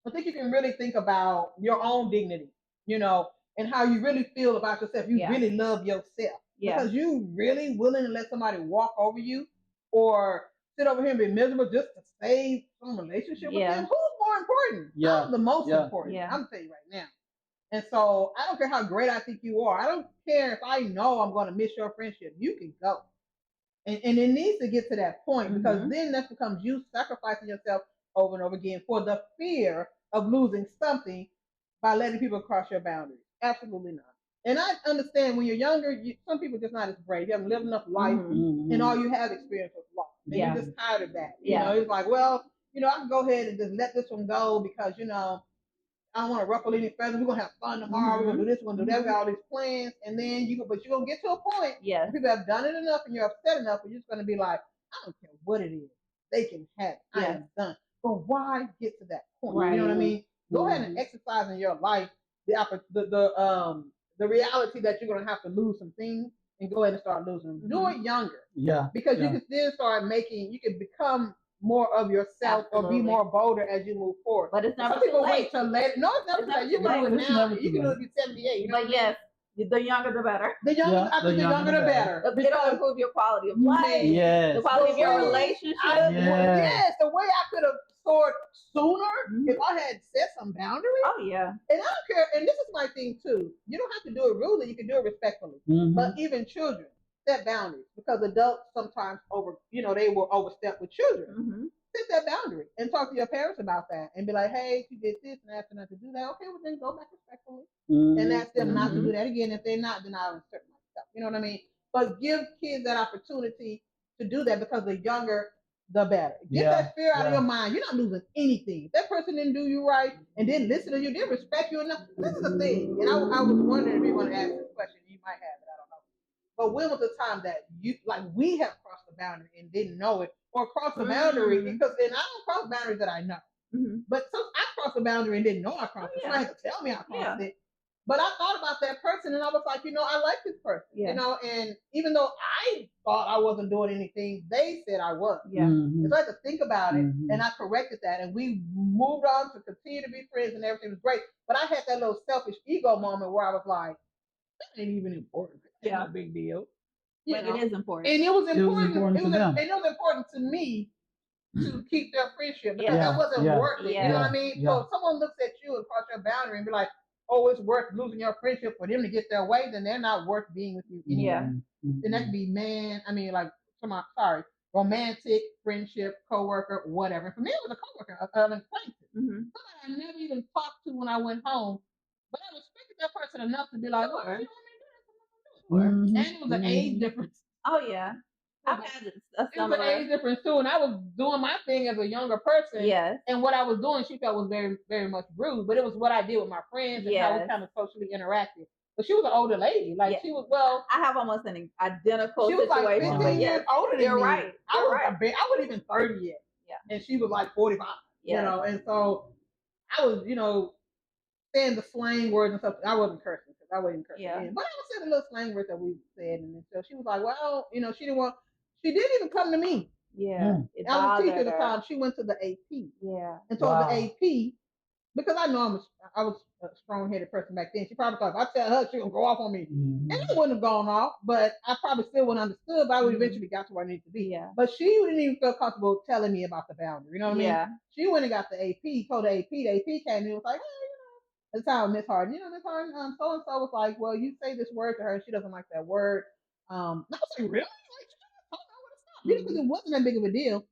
I think you can really think about your own dignity, and how you really feel about yourself. You Yeah. really love yourself. Yeah. Because you really willing to let somebody walk over you or sit over here and be miserable just to save some relationship with Yeah. them. Who's more important? Yeah. I'm the most Yeah. important. Yeah. I'm telling you right now. And so I don't care how great I think you are. I don't care if I know I'm going to miss your friendship. You can go. And it needs to get to that point because then that becomes you sacrificing yourself over and over again for the fear of losing something by letting people cross your boundaries. Absolutely not. And I understand when you're younger, some people are just not as brave. You haven't lived enough life, Mhm. and all you have experience with loss. And Yeah. you're just tired of that. Yeah. It's like, well, I can go ahead and just let this one go because, I don't want to ruffle any feathers. We're gonna have fun tomorrow. We're gonna do this. We're gonna do that. We got all these plans, and then but you're gonna get to a point. Yes. People have done it enough, and you're upset enough, and you're just gonna be like, I don't care what it is, they can have it. I am done. But why get to that point? Right. You know what I mean? Go ahead and Mhm. exercise in your life the reality that you're gonna have to lose some things, and go ahead and start losing them. Do it younger. Yeah. Because you Yeah. can then start you can become more of yourself or be Absolutely. more bolder as you move forward. But it's never Some too people late. wait till later. No, it's never It's too late. never You too can do late. it It's now. never You too can do it late. at 78. You know But what I mean? yes, the younger the better. The younger, Yeah, I think the younger the better. It'll Because improve your quality of life, Yes. the quality of your way relationship. Yes. the way I could have soared sooner Mhm. if I had set some boundaries. Oh yeah. And I don't care. And this is my thing too. You don't have to do it rudely. You can do it respectfully. Mhm. But even children set boundaries because adults sometimes they will overstep with children. Mm-hmm. Set that boundary and talk to your parents about that and be like, hey, you did this and ask them not to do that. Okay, well then go back respectfully and ask them not to do that again. If they're not, then I'll insert myself. You know what I mean? But give kids that opportunity to do that because the younger, the better. Get that fear out of your mind. You're not losing anything. If that person didn't do you right and didn't listen to you, didn't respect you enough. This is the thing. And I was wondering if you want to ask this question. You might have it. I don't know. But when was the time that we have crossed the boundary and didn't know it, or crossed the boundary because I don't cross boundaries that I know, but I crossed the boundary and didn't know I crossed it. Somebody had to tell me I crossed it. But I thought about that person and I was like, I like this person, and even though I thought I wasn't doing anything, they said I was. Yeah. So I had to think about it, and I corrected that, and we moved on to continue to be friends, and everything was great. But I had that little selfish ego moment where I was like, that ain't even important. It's not a big deal. But it is important. And it was important. It was important to me to keep their friendship because that wasn't worth it. You know what I mean? So if someone looks at you and cross your boundary and be like, oh, it's worth losing your friendship for them to get their way, then they're not worth being with you anymore. Then that could be romantic, friendship, coworker, whatever. For me, it was a coworker, an acquaintance. Somebody I never even talked to when I went home, but I respected that person enough to be like, well, you know, and it was an age difference. Oh yeah. I've had a It was an age difference too, and I was doing my thing as a younger person. Yes. And what I was doing, she felt was very, very much rude, but it was what I did with my friends and how we kind of socially interacted. But she was an older lady, she was I have almost an identical she was situation. like 15 years older than me. You're right. I wasn't even 30 yet. Yeah. And she was like 45. And so I was, saying the slang words and stuff. I wasn't cursing because I wasn't cursing. Yeah. But I was saying the little slang words that we said, and so she was like, well, she didn't want. She didn't even come to me. Yeah. I was a teacher at the time. She went to the AP. Yeah. And told the AP, because I know I was a strong-headed person back then. She probably thought if I tell her, she's gonna go off on me, and it wouldn't have gone off. But I probably still wouldn't understood. But I would eventually got to where I needed to be. Yeah. But she didn't even feel comfortable telling me about the boundary. You know what I mean? Yeah. She went and got the AP. Told the AP. The AP came and was like, hey, at the time, Miss Harden, Miss Harden, so and so was like, well, you say this word to her, she doesn't like that word. I was like, really? Like, because it wasn't that big of a deal.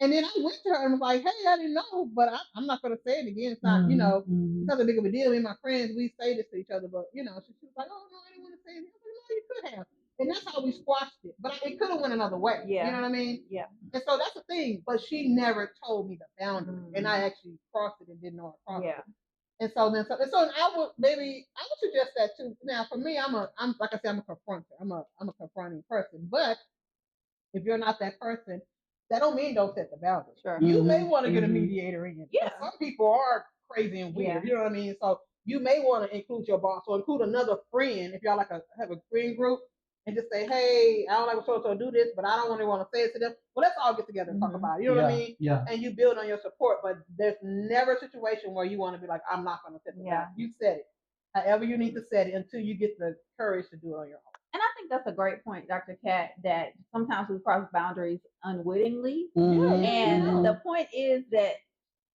And then I went to her and was like, hey, I didn't know, but I'm not going to say it again. It's not, it's not a big of a deal. Me and my friends, we say this to each other, but, she was like, oh, no, I didn't want to say it. I was like, no, you could have. And that's how we squashed it. But it could have went another way. Yeah. You know what I mean? Yeah. And so that's the thing. But she never told me the boundary. And I actually crossed it and didn't know I crossed it. And so then, so I would suggest that too. Now, for me, I'm like I said, I'm a confronter. I'm a confronting person. But if you're not that person, that don't mean don't set the boundary. Sure. You may want to get a mediator in. Yeah. Some people are crazy and weird. You know what I mean? So you may want to include your boss or include another friend if y'all have a friend group and just say, hey, I don't like what so do this, but I don't really want to say it to them. Well, let's all get together and talk about it. You know what I mean? Yeah. And you build on your support, but there's never a situation where you want to be like, I'm not going to set the boundary. You set it. However you need to set it until you get the courage to do it on your own. And I think that's a great point, Dr. Kat, that sometimes we cross boundaries unwittingly. And the point is that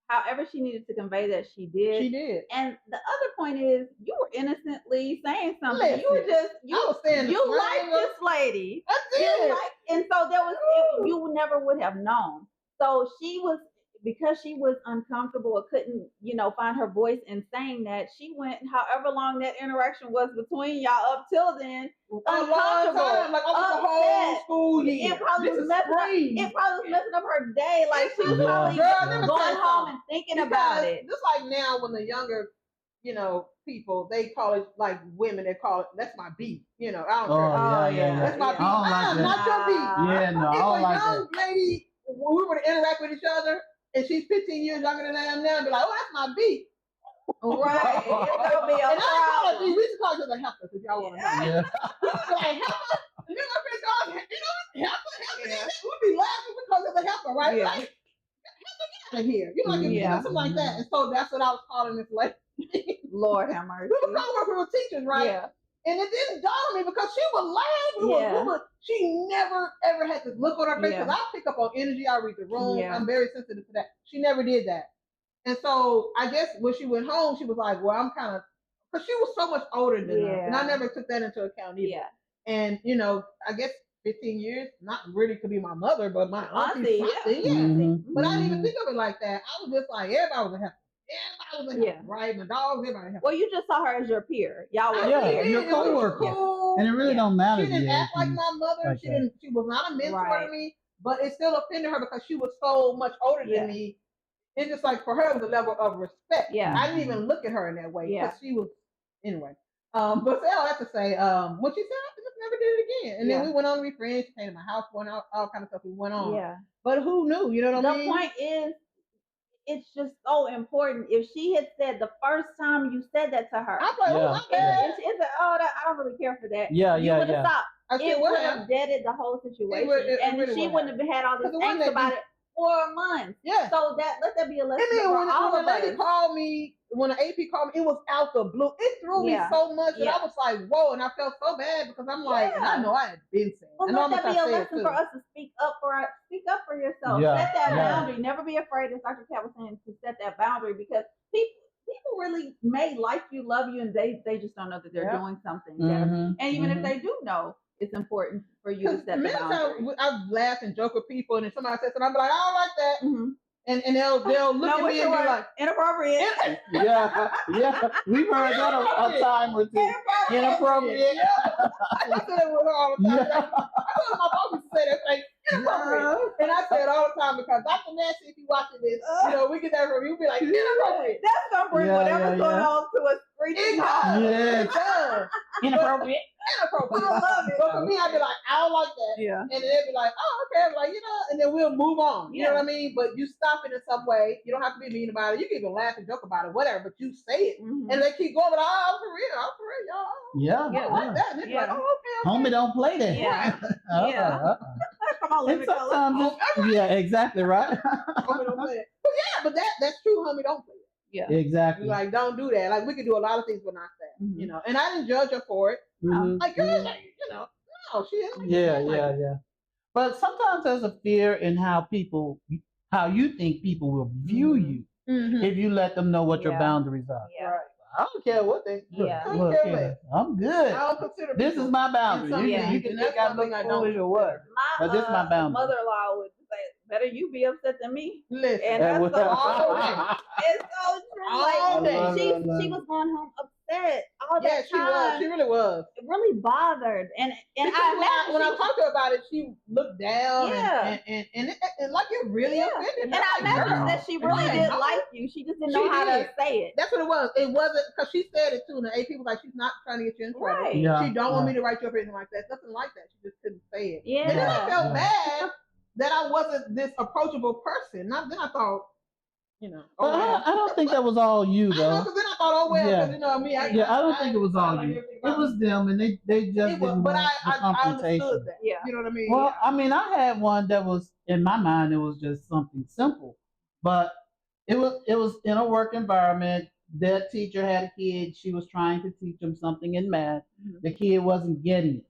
however she needed to convey that she did. She did. And the other point is you were innocently saying something. Listen, you were just you liked this lady. I did. And so there was you never would have known. So she was, because she was uncomfortable or couldn't, find her voice in saying that, she went however long that interaction was between y'all up till then. Uncomfortable, like over the whole school year. It probably was messing up her day. Like she was probably going home and thinking about it. Just like now, when the younger, people, they call it, like women, they call it, that's my beat. I don't care. Yeah. That's my beat. Not your beat. Yeah, no, I don't like that. If a young lady, we were to interact with each other, and she's 15 years younger than I am now, and be like, oh, that's my beat. Right. It'll be a problem. We used to call each other helpers, if y'all want to know. Yeah. We used to be like, helper. And then my friends call us, helper. We'd be laughing because of the helper, right? Yeah. Like, helper, get out of here. Something like that. And so that's what I was calling this lady. Lord have mercy. We were co-workers with teachers, right? Yeah. And it didn't dawn on me because she would laugh. She never ever had this look on her face because I pick up on energy. I read the room. Yeah. I'm very sensitive to that. She never did that. And so I guess when she went home, she was like, well, I'm kind of, because she was so much older than her. And I never took that into account either. Yeah. And, I guess 15 years, not really could be my mother, but my auntie. But I didn't even think of it like that. I was just like, everybody was a helper. Right? My dogs, everybody. Well, you just saw her as your peer. Y'all were your co-worker. Cool. And it really don't matter. She didn't act like my mother. Like she was not a mentor to me, but it still offended her because she was so much older than me. It's just like for her it was a level of respect. Yeah. I didn't even look at her in that way because she was anyway. But all I have to say, when she said I just never did it again. And then we went on to be friends, she came to my house, all kind of stuff we went on. Yeah. But who knew? You know what I mean? The point is, it's just so important. If she had said the first time you said that to her, I'm like, oh, my bad. I don't really care for that. Yeah, you would have stopped. It would have deaded the whole situation, and really she wouldn't have had all this angst about it for months. Yeah. So let that be a lesson for all of us. When the lady called me, when the AP called me, it was out the blue. It threw me so much that I was like, whoa, and I felt so bad because I'm like, and I know I had been saying. Well, let that be a lesson for us to speak up for yourself. Yeah. Set that boundary. Never be afraid, as Dr. Kat was saying, to set that boundary because people really may like you, love you, and they just don't know that they're doing something. And even if they do know, it's important for you to set the boundary. I laugh and joke with people, and if somebody says something, I'm like, I don't like that. And they'll look at me and be like, inappropriate. Yeah. We've heard that a time or two. Inappropriate. I said it with her all the time. I told my boss to say that thing, inappropriate. And I say it all the time because Dr. Nancy, if you watching this, we get that from you, be like, inappropriate. That's gonna bring whatever's going on to a screeching halt. It does. Inappropriate. Inappropriate. I love it. But for me, I'd be like, I don't like that. Yeah. And then they'd be like, oh, okay. I'm like, and then we'll move on. You know what I mean? But you stop it in some way. You don't have to be mean about it. You can even laugh and joke about it, whatever. But you say it, and they keep going. But I'm for real, y'all. Yeah. Like that. And it's like, oh, okay. Homie, don't play that. Yeah. Come on, let me go. Yeah, exactly right. Homie, don't play it. But that's true. Homie, don't play it. Yeah, exactly. Like, don't do that. Like, we can do a lot of things, but not that. And I didn't judge her for it. Like, girl, no, she is. Yeah. But sometimes there's a fear in how you think people will view you if you let them know what your boundaries are. Yeah. Right. I don't care what they do. I'm good. I don't consider this is my boundary. You can think I look foolish or what. But this is my boundary. Mother-in-law would say, better you be upset than me. Listen, And that's was- so all day. it's so true. All day. Like she was going home upset all Yeah, that she was. time. She really was. Really bothered. And Because I when I talked to her about it, she looked down Yeah. and it like it really offended and her. I Like, imagine girl, that she really I did know. like you. She just didn't She know how did. to say it. That's what it was. It wasn't because she said it too. And the AP was like, she's not trying to get you in trouble. Right. Yeah. She don't want me to write you up or anything like that. Nothing like that. She just couldn't say it. Yeah. And then I felt Yeah. bad that I wasn't this approachable person. Now then I thought, oh But well. I don't think that was all you I know, though. because then I thought, oh well, Yeah. because me. Yeah, I don't think it was all like you. everything It about was me. them, and they just It was, didn't but want the I confrontation. understood that. Yeah. You know what I mean? Well, I mean, I had one that was in my mind. It was just something simple, but it was in a work environment. That teacher had a kid. She was trying to teach him something in math. Mhm. The kid wasn't getting it,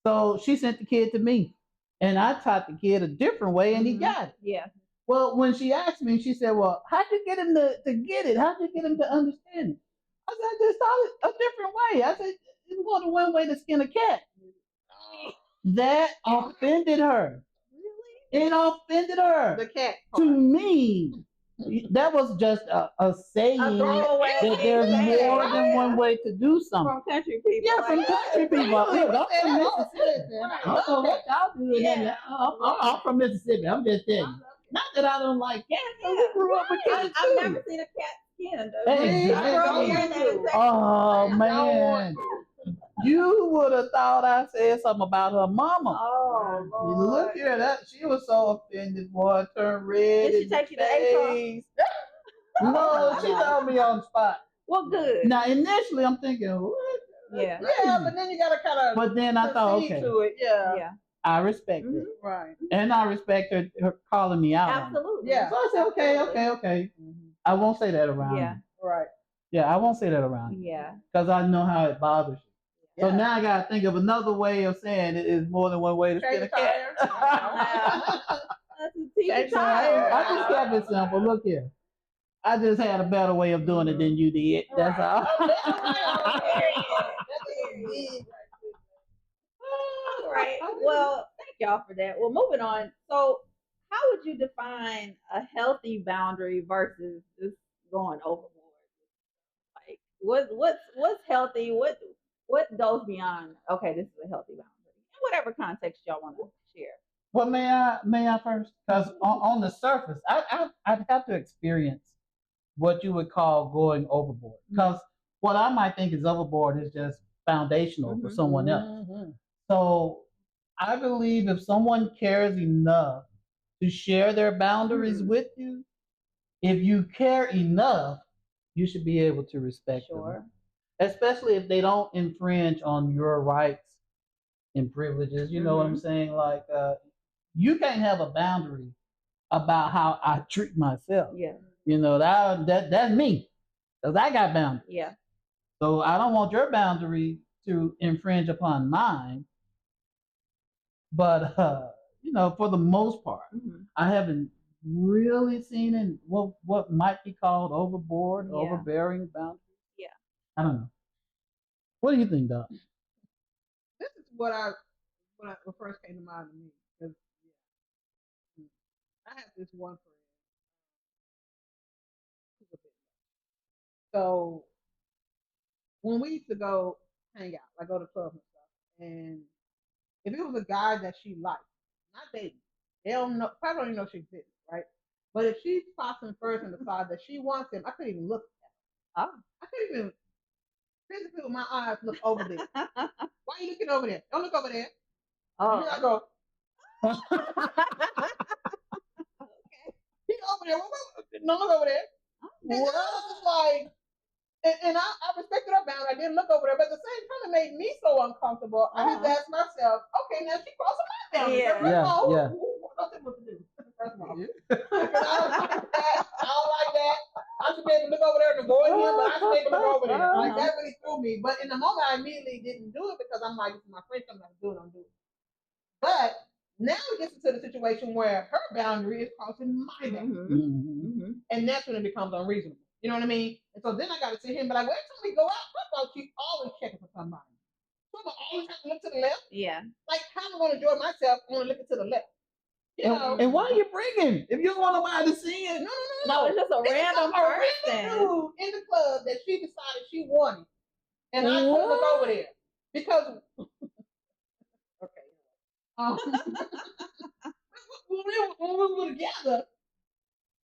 so she sent the kid to me, and I taught the kid a different way, and he Mhm. got it. Yeah. Well, when she asked me, she said, "Well, how'd you get him to get it? How'd you get him to understand it?" I said, "I just taught it a different way." I said, "It's more than one way to skin a cat." That offended her. Really? It offended her. The cat To part. me, that was just a saying A throwaway that thing there's to say. more than one way to do something. From country people. Yeah, from like, country people. Look, I'm from Mississippi. Right. I don't know what y'all do. Yeah. I'm from Mississippi. I'm just telling you. Not that I don't like cats, but we grew up with cats I've too. never seen a cat skin. Hey, I grew up don't hearing want that to. exact Oh thing. man, you would have thought I said something about her mama. Oh, You Lord. look here, that she was so offended, boy, turned red. Did she in the take you to HR? face. No, she told me on the spot. Well, good. Now, initially, I'm thinking, what? Yeah. Yeah, but then you gotta kind of But then I thought, okay, to it. Yeah. Yeah. I respect Mhm. it, Right. and I respect her calling me out. on it. Absolutely. Yeah. So I said, okay, Absolutely. okay. I won't say that around Yeah. you. Right. Yeah, I won't say that around you Yeah. because I know how it bothers you. So Yeah. now I gotta think of another way of saying it is more than one way to Change skin a the cat. tire. That's a teacher Change the So tire. I just kept it simple. Look here, I just had a better way of doing it than you did. That's Right. all. Oh, that's right. That's big. All right. Well, thank y'all for that. Well, moving on. So, how would you define a healthy boundary versus just going overboard? Like, what's healthy? What goes beyond? Okay, this is a healthy boundary. In whatever context y'all want to share. Well, may I first? Because on the surface, I'd have to experience what you would call going overboard. Because what I might think is overboard is just foundational for Mhm. someone else. Mhm. So I believe if someone cares enough to share their boundaries Mhm. with you, if you care enough, you should be able to respect Sure. them, especially if they don't infringe on your rights and privileges. You know what I'm saying? Like, you can't have a boundary about how I treat myself. Yeah. You know that's me, because I got boundaries. Yeah. So I don't want your boundary to infringe upon mine. But for the most part, Mhm. I haven't really seen it what might be called overboard, Yeah. overbearing boundaries. Yeah. I don't know. What do you think, Doc? This is what first came to mind to me. 'Cause, yeah, I have this one friend. Who's a bit much. So when we used to go hang out, like go to clubs and stuff, and if it was a guy that she liked, not dating, they don't know, probably don't even know she exists, right? But if she spots him first and decides that she wants him, I couldn't even look at him. Oh. I couldn't even physically with my eyes look over there. Why are you looking over there? Don't look over there. Oh. Here I go. Okay. He's over there. Don't look over there. And I was just like, and I respected her boundary. I didn't look over there, but at the same time, it made me so uncomfortable. I had to ask myself, okay, now she crossing my boundary. Yeah. First of all, Yeah. who don't tell me what to do? First of all, because I don't like that. I don't like that. I should be able to look over there and avoid him, but I should be able to look over there. Like that really threw me. But in the moment, I immediately didn't do it because I'm like, this is my friend, I'm not doing it. I'm doing it. But now it gets into the situation where her boundary is crossing my boundary. Mhm. And that's when it becomes unreasonable. You know what I mean? And so then I got to sit here and be like, well, every time we go out, first of all, she's always checking for somebody. So I'm always have to look to the left. Yeah. Like, how am I going to enjoy myself? I want to look to the left. And why are you bringing? If you don't want nobody to see it. No, it's just a random person. dude in the club that she decided she wanted. And I couldn't look over there. Because, okay. When we were together,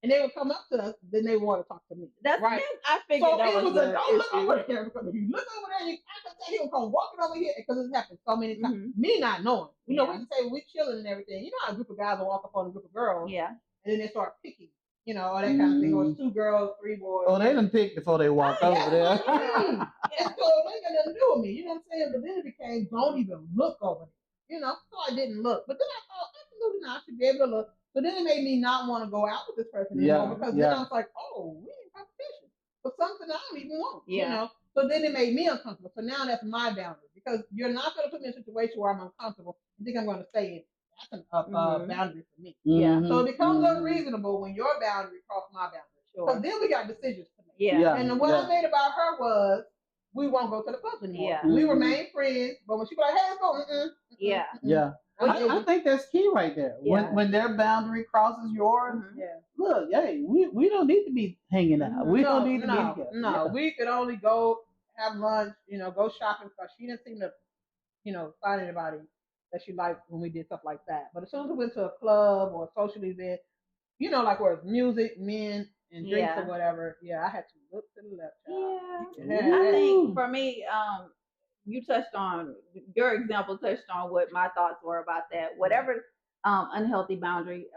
and they would come up to us, then they would want to talk to me. That's right. I figured So that it was was a the don't look issue. over there, because if you look over there, I could say he would come walking over here because it's happened so many times. Mhm. Me not knowing, you know, Yeah. we say we chilling and everything. You know how a group of guys will walk up on a group of girls, Yeah. and then they start picking, you know, all that kind of thing. Or it's 2 girls, 3 boys. Oh, they done picked before they walk over That's there. what I mean. Yeah. And so they got nothing to do with me. You know what I'm saying? But then it became don't even look over there. You know, so I didn't look. But then I thought absolutely not. I should be able to look. So then it made me not want to go out with this person anymore because then I was like, oh, we in competition for something I don't even want. Yeah. You know. So then it made me uncomfortable. So now that's my boundary because you're not going to put me in a situation where I'm uncomfortable and think I'm going to stay in. That's a boundary for me. Yeah. So it becomes unreasonable when your boundary crosses my boundary. Because then we got decisions to make. Yeah. And what I made about her was we won't go to the club anymore. Yeah. We remain friends, but when she be like, hey, let's go, Yeah. Yeah. I think that's key right there. Yeah. When their boundary crosses yours, Yeah. look, hey, we don't need to be hanging out. We don't need to be together. No, we could only go have lunch, you know, go shopping because she didn't seem to, you know, find anybody that she liked when we did stuff like that. But as soon as we went to a club or a social event, you know, like where it's music, men, and drinks or whatever, I had to look to the left. Yeah. I think for me, you touched on your example touched on what my thoughts were about that. Whatever unhealthy boundary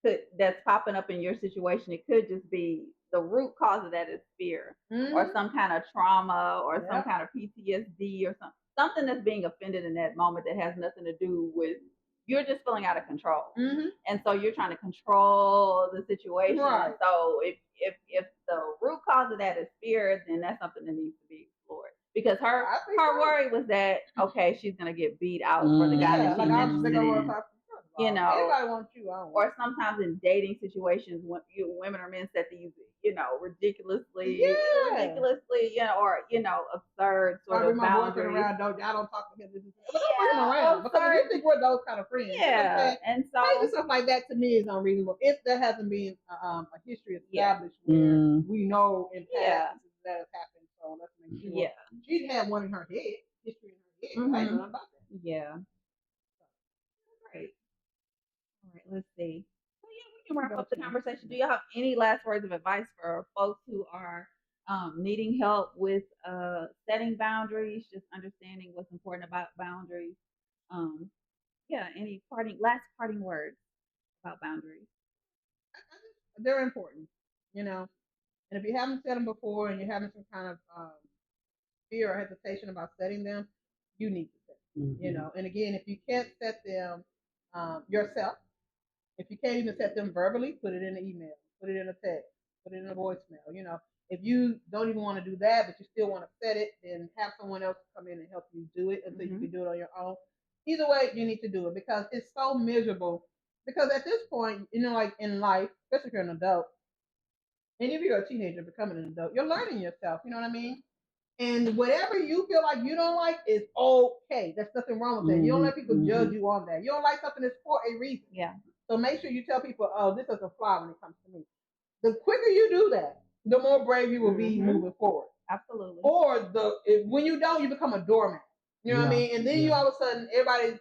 that's popping up in your situation, it could just be the root cause of that is fear or some kind of trauma or some kind of PTSD or something that's being offended in that moment that has nothing to do with you're just feeling out of control. And so you're trying to control the situation. Right. So if the root cause of that is fear, then that's something that needs to be explored. Because her worry was that, okay, she's going to get beat out for the guy that she's interested in. You know, everybody wants you. Or sometimes in dating situations, when women or men set these, you know, ridiculously, you know, or absurd sort of boundaries. Around, y'all don't talk to him. But don't bring him around because you think we're those kind of friends. Yeah, and so maybe stuff like that to me is unreasonable if there hasn't been a history established where we know in past that has happened. So let's make sure. Yeah, she had one in her head, history in her head. I know nothing about that. Yeah. Great. All right, let's see. So we can wrap up the conversation. Do you have any last words of advice for folks who are needing help with setting boundaries, just understanding what's important about boundaries? Any last parting words about boundaries? They're important, you know. And if you haven't set them before and you're having some kind of fear or hesitation about setting them, you need to set them, you know. And again, if you can't set them yourself, if you can't even set them verbally, put it in an email, put it in a text, put it in a voicemail. You know, if you don't even want to do that, but you still want to set it, then have someone else come in and help you do it until you can do it on your own. Either way, you need to do it because it's so miserable. Because at this point, you know, like in life, especially if you're an adult, and if you're a teenager becoming an adult, you're learning yourself. You know what I mean? And whatever you feel like you don't like is okay. There's nothing wrong with that. You don't let people judge you on that. You don't like something that's for a reason. Yeah. So make sure you tell people, oh, this doesn't fly when it comes to me. The quicker you do that, the more brave you will be moving forward. Absolutely. Or when you don't, you become a doormat. You know what I mean? And then you all of a sudden, everybody's,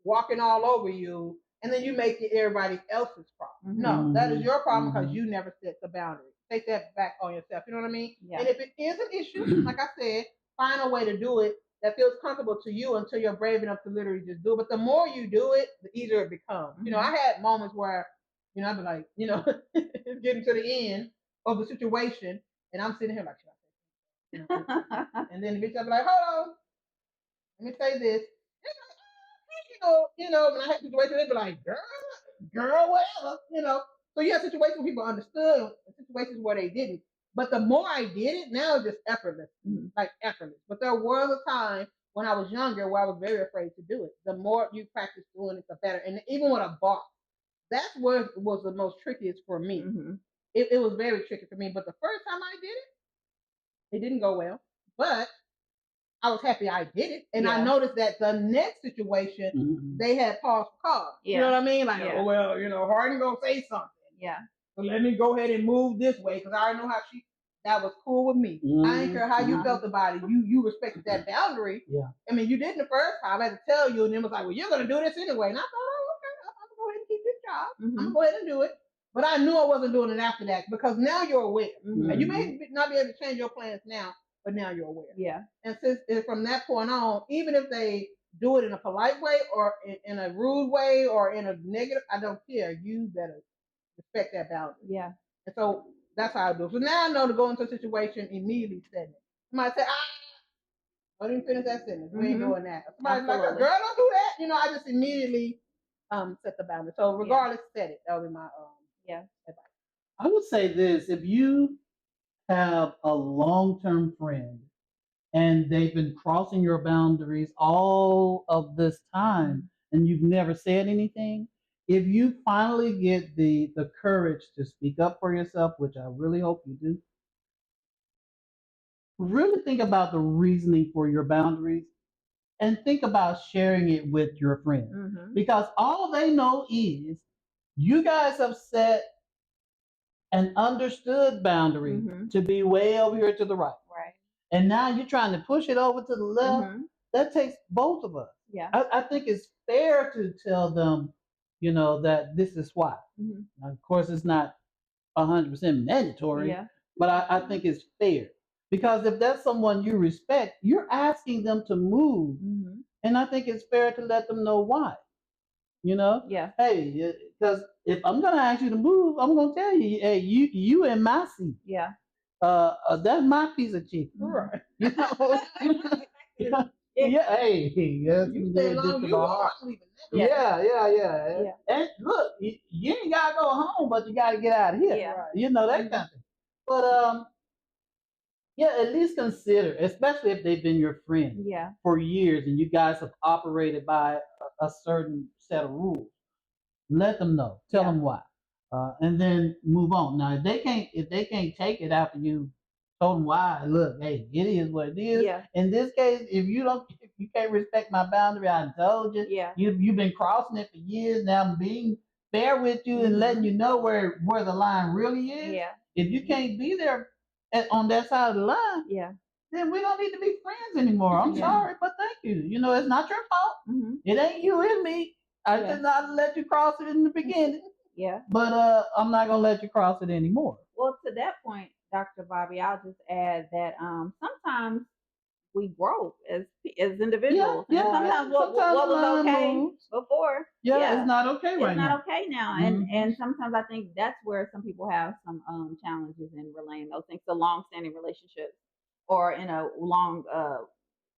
walking all over you, and then you make it everybody else's problem. No, that is your problem because you never set the boundary. Take that back on yourself. You know what I mean? Yeah. And if it is an issue, like I said, find a way to do it that feels comfortable to you until you're brave enough to literally just do it. But the more you do it, the easier it becomes. You know, I had moments where, I'd be like, it's getting to the end of the situation, and I'm sitting here like, should I say something? And then the bitch, I'd be like, hold on, let me say this. When I had situations, they'd be like, girl, whatever, So you have situations where people understood and situations where they didn't. But the more I did it, now it's just effortless, like effortless. But there was a time when I was younger where I was very afraid to do it. The more you practice doing it, the better. And even with a boss, that's where it was the most trickiest for me. It was very tricky for me. But the first time I did it, it didn't go well. But I was happy I did it. And I Yeah. noticed that the next situation, Mhm. they had pause for cause. You Yeah. know what I mean? Like, Yeah. oh, well, Harden gonna say something. Yeah. So let me go ahead and move this way because I already know how that was cool with me. I didn't care how you felt about it. You respected that boundary. Yeah. I mean, you didn't the first time. I had to tell you, and then it was like, well, you're gonna do this anyway. And I thought, oh, okay, I'm gonna go ahead and keep this job. I'm gonna go ahead and do it. But I knew I wasn't doing it after that because now you're aware. And you may not be able to change your plans now, but now you're aware. Yeah. And since from that point on, even if they do it in a polite way or in a rude way or in a negative, I don't care. You better respect that boundary. Yeah. And so that's how I do it. So now I know to go into a situation immediately setting it. Somebody say, don't even finish that sentence. We ain't doing that. Somebody's like, girl, don't do that. I just immediately set the boundary. So regardless, set it. That would be my advice. I would say this: if you have a long-term friend and they've been crossing your boundaries all of this time and you've never said anything, if you finally get the courage to speak up for yourself, which I really hope you do, really think about the reasoning for your boundaries and think about sharing it with your friend. Because all they know is you guys have set an understood boundary to be way over here to the right. Right. And now you're trying to push it over to the left. That takes both of us. Yeah. I think it's fair to tell them, that this is why. Now, of course, it's not 100% mandatory, but I think it's fair. Because if that's someone you respect, you're asking them to move. And I think it's fair to let them know why. Yeah. Hey, because if I'm gonna ask you to move, I'm gonna tell you, hey, you in my seat. Yeah. That's my piece of chicken. Right. Yeah, hey, yes, You stay long, you are leaving. Yeah. And look, you ain't gotta go home, but you gotta get out of here. Yeah. That kind of thing. But yeah, at least consider, especially if they've been your friend for years and you guys have operated by a certain set of rules. Let them know. Tell them why, and then move on. Now, if they can't take it after you told them why, look, hey, it is what it is. Yeah. In this case, if you can't respect my boundary, I told you. Yeah. You've been crossing it for years. Now I'm being fair with you and letting you know where the line really is. Yeah. If you can't be there on that side of the line, then we don't need to be friends anymore. I'm sorry, but thank you. It's not your fault. It ain't you and me. I did not let you cross it in the beginning. Yeah. But I'm not gonna let you cross it anymore. Well, to that point, Dr. Bobby, I'll just add that sometimes we grow as individuals. Yeah. And sometimes what was okay before, it's not okay right now. It's not okay now. And sometimes I think that's where some people have some challenges in relaying those things. So long-standing relationships or in a long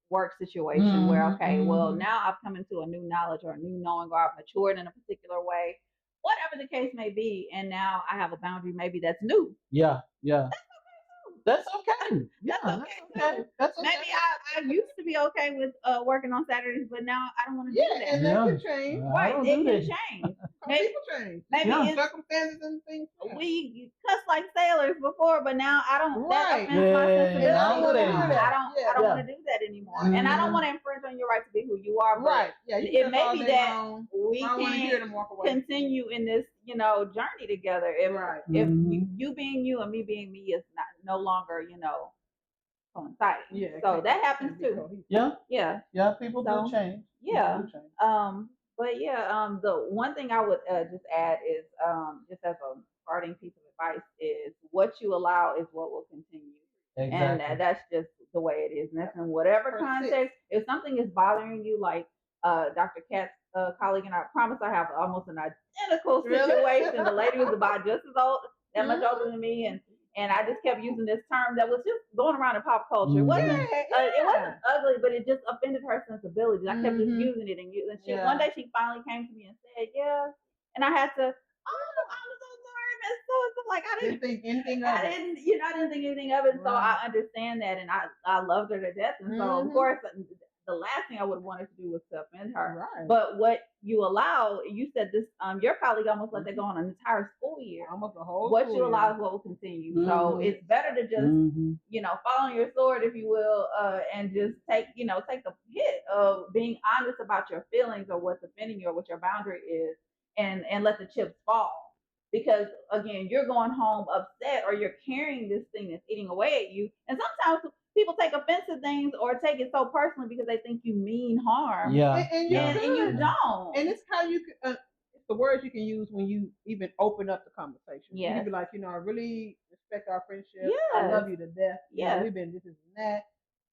work situation where, okay, well, now I've come into a new knowledge or a new knowing, or I've matured in a particular way, whatever the case may be, and now I have a boundary maybe that's new. Yeah. That's okay. That's okay. That's okay. Maybe I used to be okay with working on Saturdays, but now I don't want to do that. And that can change. Right, it can change. Maybe people change. Maybe it's circumstances and things. We cuss like sailors before, but now I don't. Right. That offends my sensibility. I don't want to do that anymore, and I don't want to infringe on your right to be who you are. But right. Yeah. It may be that we can continue in this, journey together. If you being you and me being me is no longer, coinciding. Yeah. So that happens too. Yeah. People do change. Yeah. But the one thing I would just add is just as a parting piece of advice is what you allow is what will continue. Exactly. And that's just the way it is. And that's in whatever context. If something is bothering you, like Dr. Katz's colleague, and I promise I have almost an identical situation. The lady was about just as old, that much older than me, and I just kept using this term that was just going around in pop culture. It wasn't ugly, but it just offended her sensibilities. I kept just using it and using it. One day she finally came to me and said, and I had to, I'm so sorry, Miss So like I didn't think anything of it. I didn't think anything of it. So I understand that, and I loved her to death. And so of course the last thing I would have wanted to do was to offend her. Right. But what you allow, you said this, your colleague almost let that go on an entire school year. Almost a whole What school you year. allow is what will continue. So Mhm. it's better to just, Mhm. fall on your sword, if you will, and just take the hit of being honest about your feelings or what's offending you or what your boundary is, and let the chips fall. Because again, you're going home upset, or you're carrying this thing that's eating away at you. And sometimes people take offensive things or take it so personally because they think you mean harm. Yeah. And you yeah. And you could. don't. And it's how you can. It's the words you can use when you even open up the conversation. You Yes. can be like, I really respect our friendship. Yes. I love you to death. Yes. We've been this and that.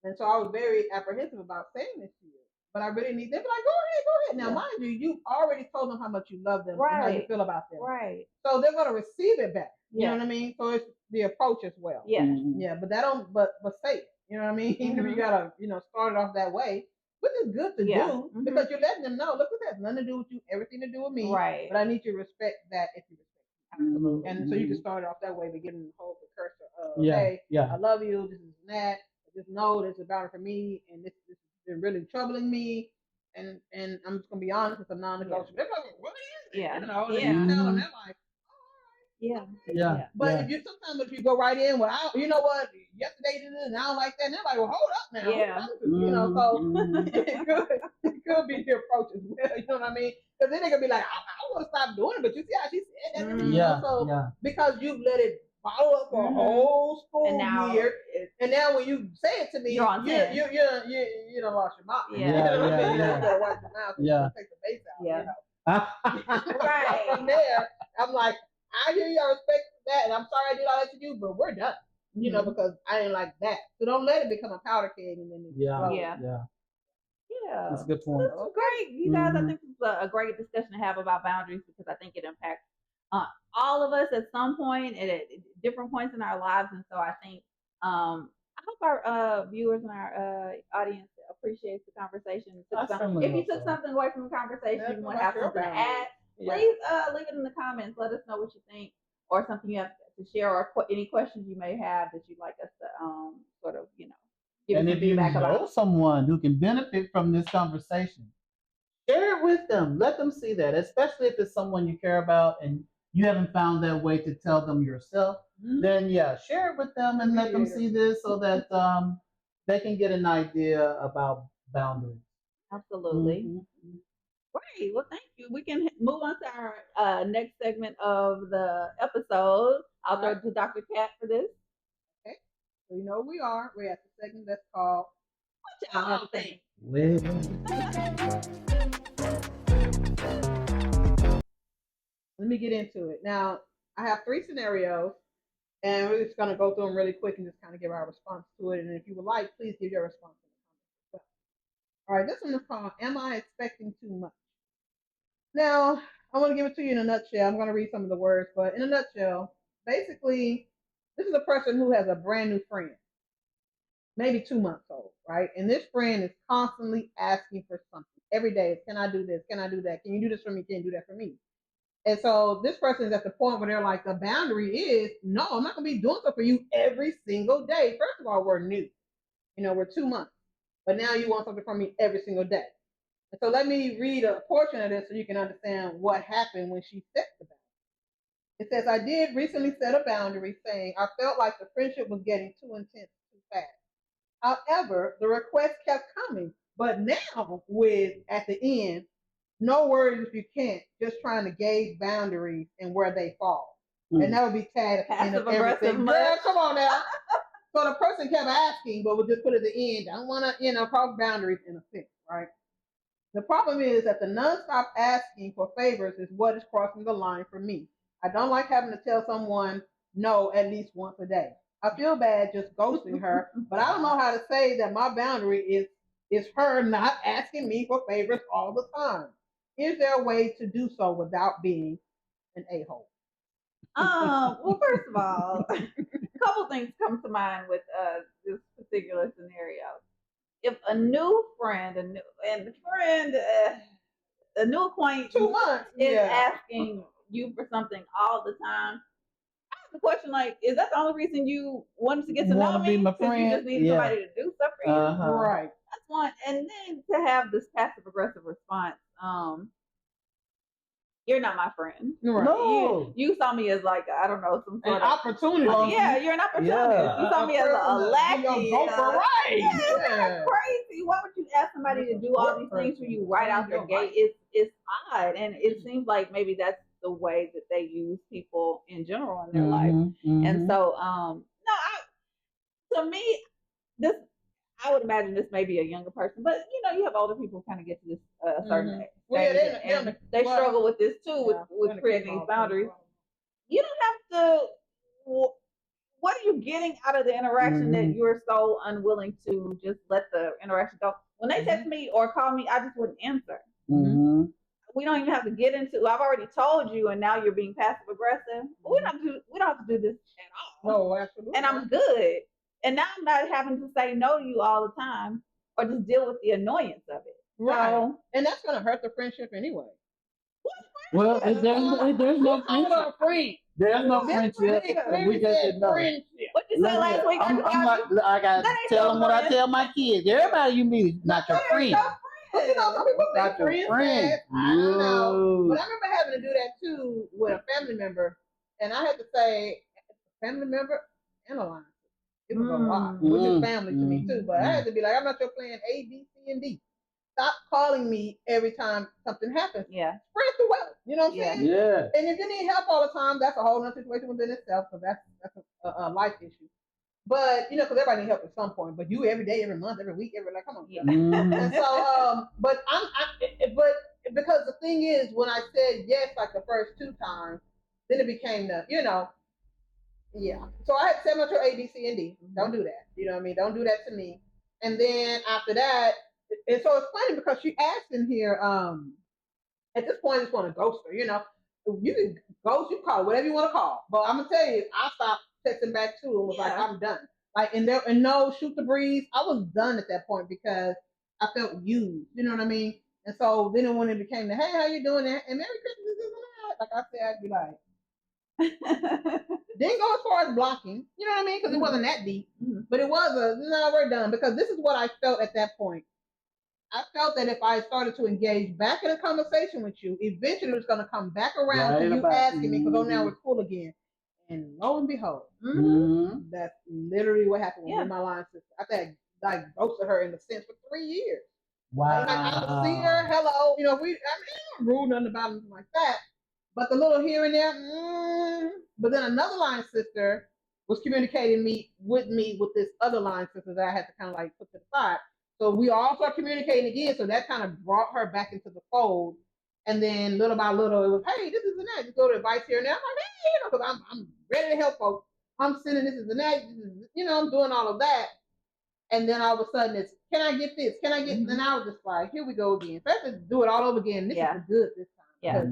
And so I was very apprehensive about saying this to you. But I really need. They'd be like, go ahead. Now, Yeah. mind you, you already told them how much you love them and how you Right. feel about them. Right. So they're gonna receive it back. You Yeah. know what I mean? So it's the approach as well. Yes. Mhm. Yeah, but that don't. But say it. You know what I mean? Even if you gotta, start it off that way, which is good to Yeah. do Mhm. because you're letting them know. Look, this has nothing to do with you. Everything to do with me. Right. But I need you to respect that if you respect me. Absolutely. And so you can start it off that way, but give them the whole precursor of, Yeah. hey, Yeah. I love you. This is that. Just know this is a boundary for me, and this has been really troubling me. And I'm just gonna be honest, it's a non-negotiable. They're like, what is it? Yeah. And Yeah. you tell them, they're like, Yeah. Yeah. but if you sometimes if you go right in, well, you know what? Yesterday did this, and I don't like that. And they're like, well, hold up now. Yeah. So Mhm. it could be the approach as well. You know what I mean? Because then they could be like, I want to stop doing it, but you see how she said that to me. Yeah. So Yeah. because you've let it follow up for a Mhm. whole school And now year, and now when you say it to me, You're on 10. you done lost your mind. Yeah. You know what I mean? Yeah. You gotta watch your mouth. Yeah. Take the base out. Yeah. You know? Right. So from there, I'm like, I hear you, I respect that, and I'm sorry I did all that to you, but we're done. Because I ain't like that. So don't let it become a powder keg and then it Yeah. Yeah. Yeah. Yeah. That's a good point. This is great. You guys, I Mhm. think this is a great discussion to have about boundaries, because I think it impacts all of us at some point and at different points in our lives. And so I think I hope our viewers and our audience appreciates the conversation. If you took something away from the conversation, you want to have something to add, please leave it in the comments. Let us know what you think, or something you have to share, or any questions you may have that you'd like us to sort of give And us if some you feedback know about. someone who can benefit from this conversation, share it with them. Let them see that, especially if it's someone you care about and you haven't found that way to tell them yourself. Then share it with them and let them see this so that they can get an idea about boundaries. Absolutely. Mhm. Great. Well, thank you. We can move on to our next segment of the episode. I'll throw it to Dr. Cat for this. Okay. So you know we are. We're at the segment that's called What y'all think? Well, Let me get into it. Now, I have 3 scenarios, and we're just going to go through them really quick and just kind of give our response to it. And if you would like, please give your response in the comments as well. All right, this one is called Am I Expecting Too Much? Now, I want to give it to you in a nutshell. I'm going to read some of the words, but in a nutshell, basically, this is a person who has a brand new friend, maybe 2 months old, right? And this friend is constantly asking for something every day. Can I do this? Can I do that? Can you do this for me? Can you do that for me? And so this person is at the point where they're like, the boundary is, no, I'm not going to be doing stuff for you every single day. First of all, we're new. We're 2 months. But now you want something from me every single day. And so let me read a portion of this so you can understand what happened when she set the boundary. It says, I did recently set a boundary saying I felt like the friendship was getting too intense too fast. However, the request kept coming. But now at the end, no worries if you can't, just trying to gauge boundaries and where they fall. And that would be tagged at the end of everything. Girl, come on now. So the person kept asking, but we'll just put at the end, I don't want to, cross boundaries in a sense, right? The problem is that the nonstop asking for favors is what is crossing the line for me. I don't like having to tell someone no at least once a day. I feel bad just ghosting her, but I don't know how to say that my boundary is her not asking me for favors all the time. Is there a way to do so without being an a-hole? Well, first of all, a couple things come to mind with this particular scenario. If a new friend, a new acquaintance 2 months is asking you for something all the time, I have the question, like, is that the only reason you wanted to get to know me? Be my Because you friend? just need somebody to do stuff for you? Uh-huh. Right. That's want, and then to have this passive aggressive response. You're not my friend. Right. No. You saw me as like, I don't know, some An sort of opportunity. yeah, you're an opportunist. Yeah. You saw me as a lackey. Go for a ride. Yeah, crazy. Why would you ask somebody to do all these things for you right out the gate? It's odd, and it seems like maybe that's the way that they use people in general in their life. And so, to me, this I would imagine this may be a younger person, but you have older people kind of get to this certain age, and they struggle with this too, with creating these boundaries. You don't have to. What are you getting out of the interaction that you're so unwilling to just let the interaction go? When they text me or call me, I just wouldn't answer. We don't even have to get into. I've already told you, and now you're being passive aggressive. We don't have to do this at all. No, absolutely. And I'm good. And now I'm not having to say no to you all the time, or just deal with the annoyance of it. Right. So, and that's gonna hurt the friendship anyway. Well, there's no friendship. There's no friendship. We just didn't know. What you say last week? I gotta tell them what I tell my kids. Everybody you meet is not your friend. Some people Not say your friends. friend. I don't know. But I remember having to do that too with a family member, and I had to say family member and a line. It was a lot, which is family to me too. But I had to be like, I'm not your plan A, B, C, and D. Stop calling me every time something happens. Yeah. Spread the wealth. You know what I'm saying? Yeah. And if you need help all the time, that's a whole other situation within itself. So that's a life issue. But because everybody needs help at some point. But you every day, every month, every week, come on. Yeah. And so, but but because the thing is, when I said yes, like the first 2 times, then it became yeah. So I had to say about your A, B, C, and D. Don't do that. You know what I mean? Don't do that to me. And then after that, and so it's funny because she asked in here, at this point, I just want to ghost her. You can ghost, you call it whatever you want to call. But I'm gonna tell you, I stopped texting back too and was like, I'm done. Like, and no shoot the breeze. I was done at that point because I felt used. You know what I mean? And so then when it became the hey, how you doing? And Merry Christmas, isn't that? Like I said, I'd be like. Didn't go as far as blocking, you know what I mean? Because it wasn't that deep, but it was no, we're done. Because this is what I felt at that point. I felt that if I started to engage back in a conversation with you, eventually it's going to come back around to you asking me, because now we're cool again. And lo and behold, that's literally what happened with my line sister. I think I ghosted her in a sense for 3 years. Wow. Like I would see her, hello, I don't rude nothing about anything like that. But the little here and there, but then another line sister was communicating with this other line sister that I had to kind of like put to the side. So we all started communicating again. So that kind of brought her back into the fold. And then little by little, it was, hey, this is and that. Just go to advice here and there. I'm like, hey, because I'm ready to help folks. I'm sending this and that. I'm doing all of that. And then all of a sudden it's, can I get this? Can I get? And I was just like, here we go again. So I have to do it all over again. This is good this time. Yeah.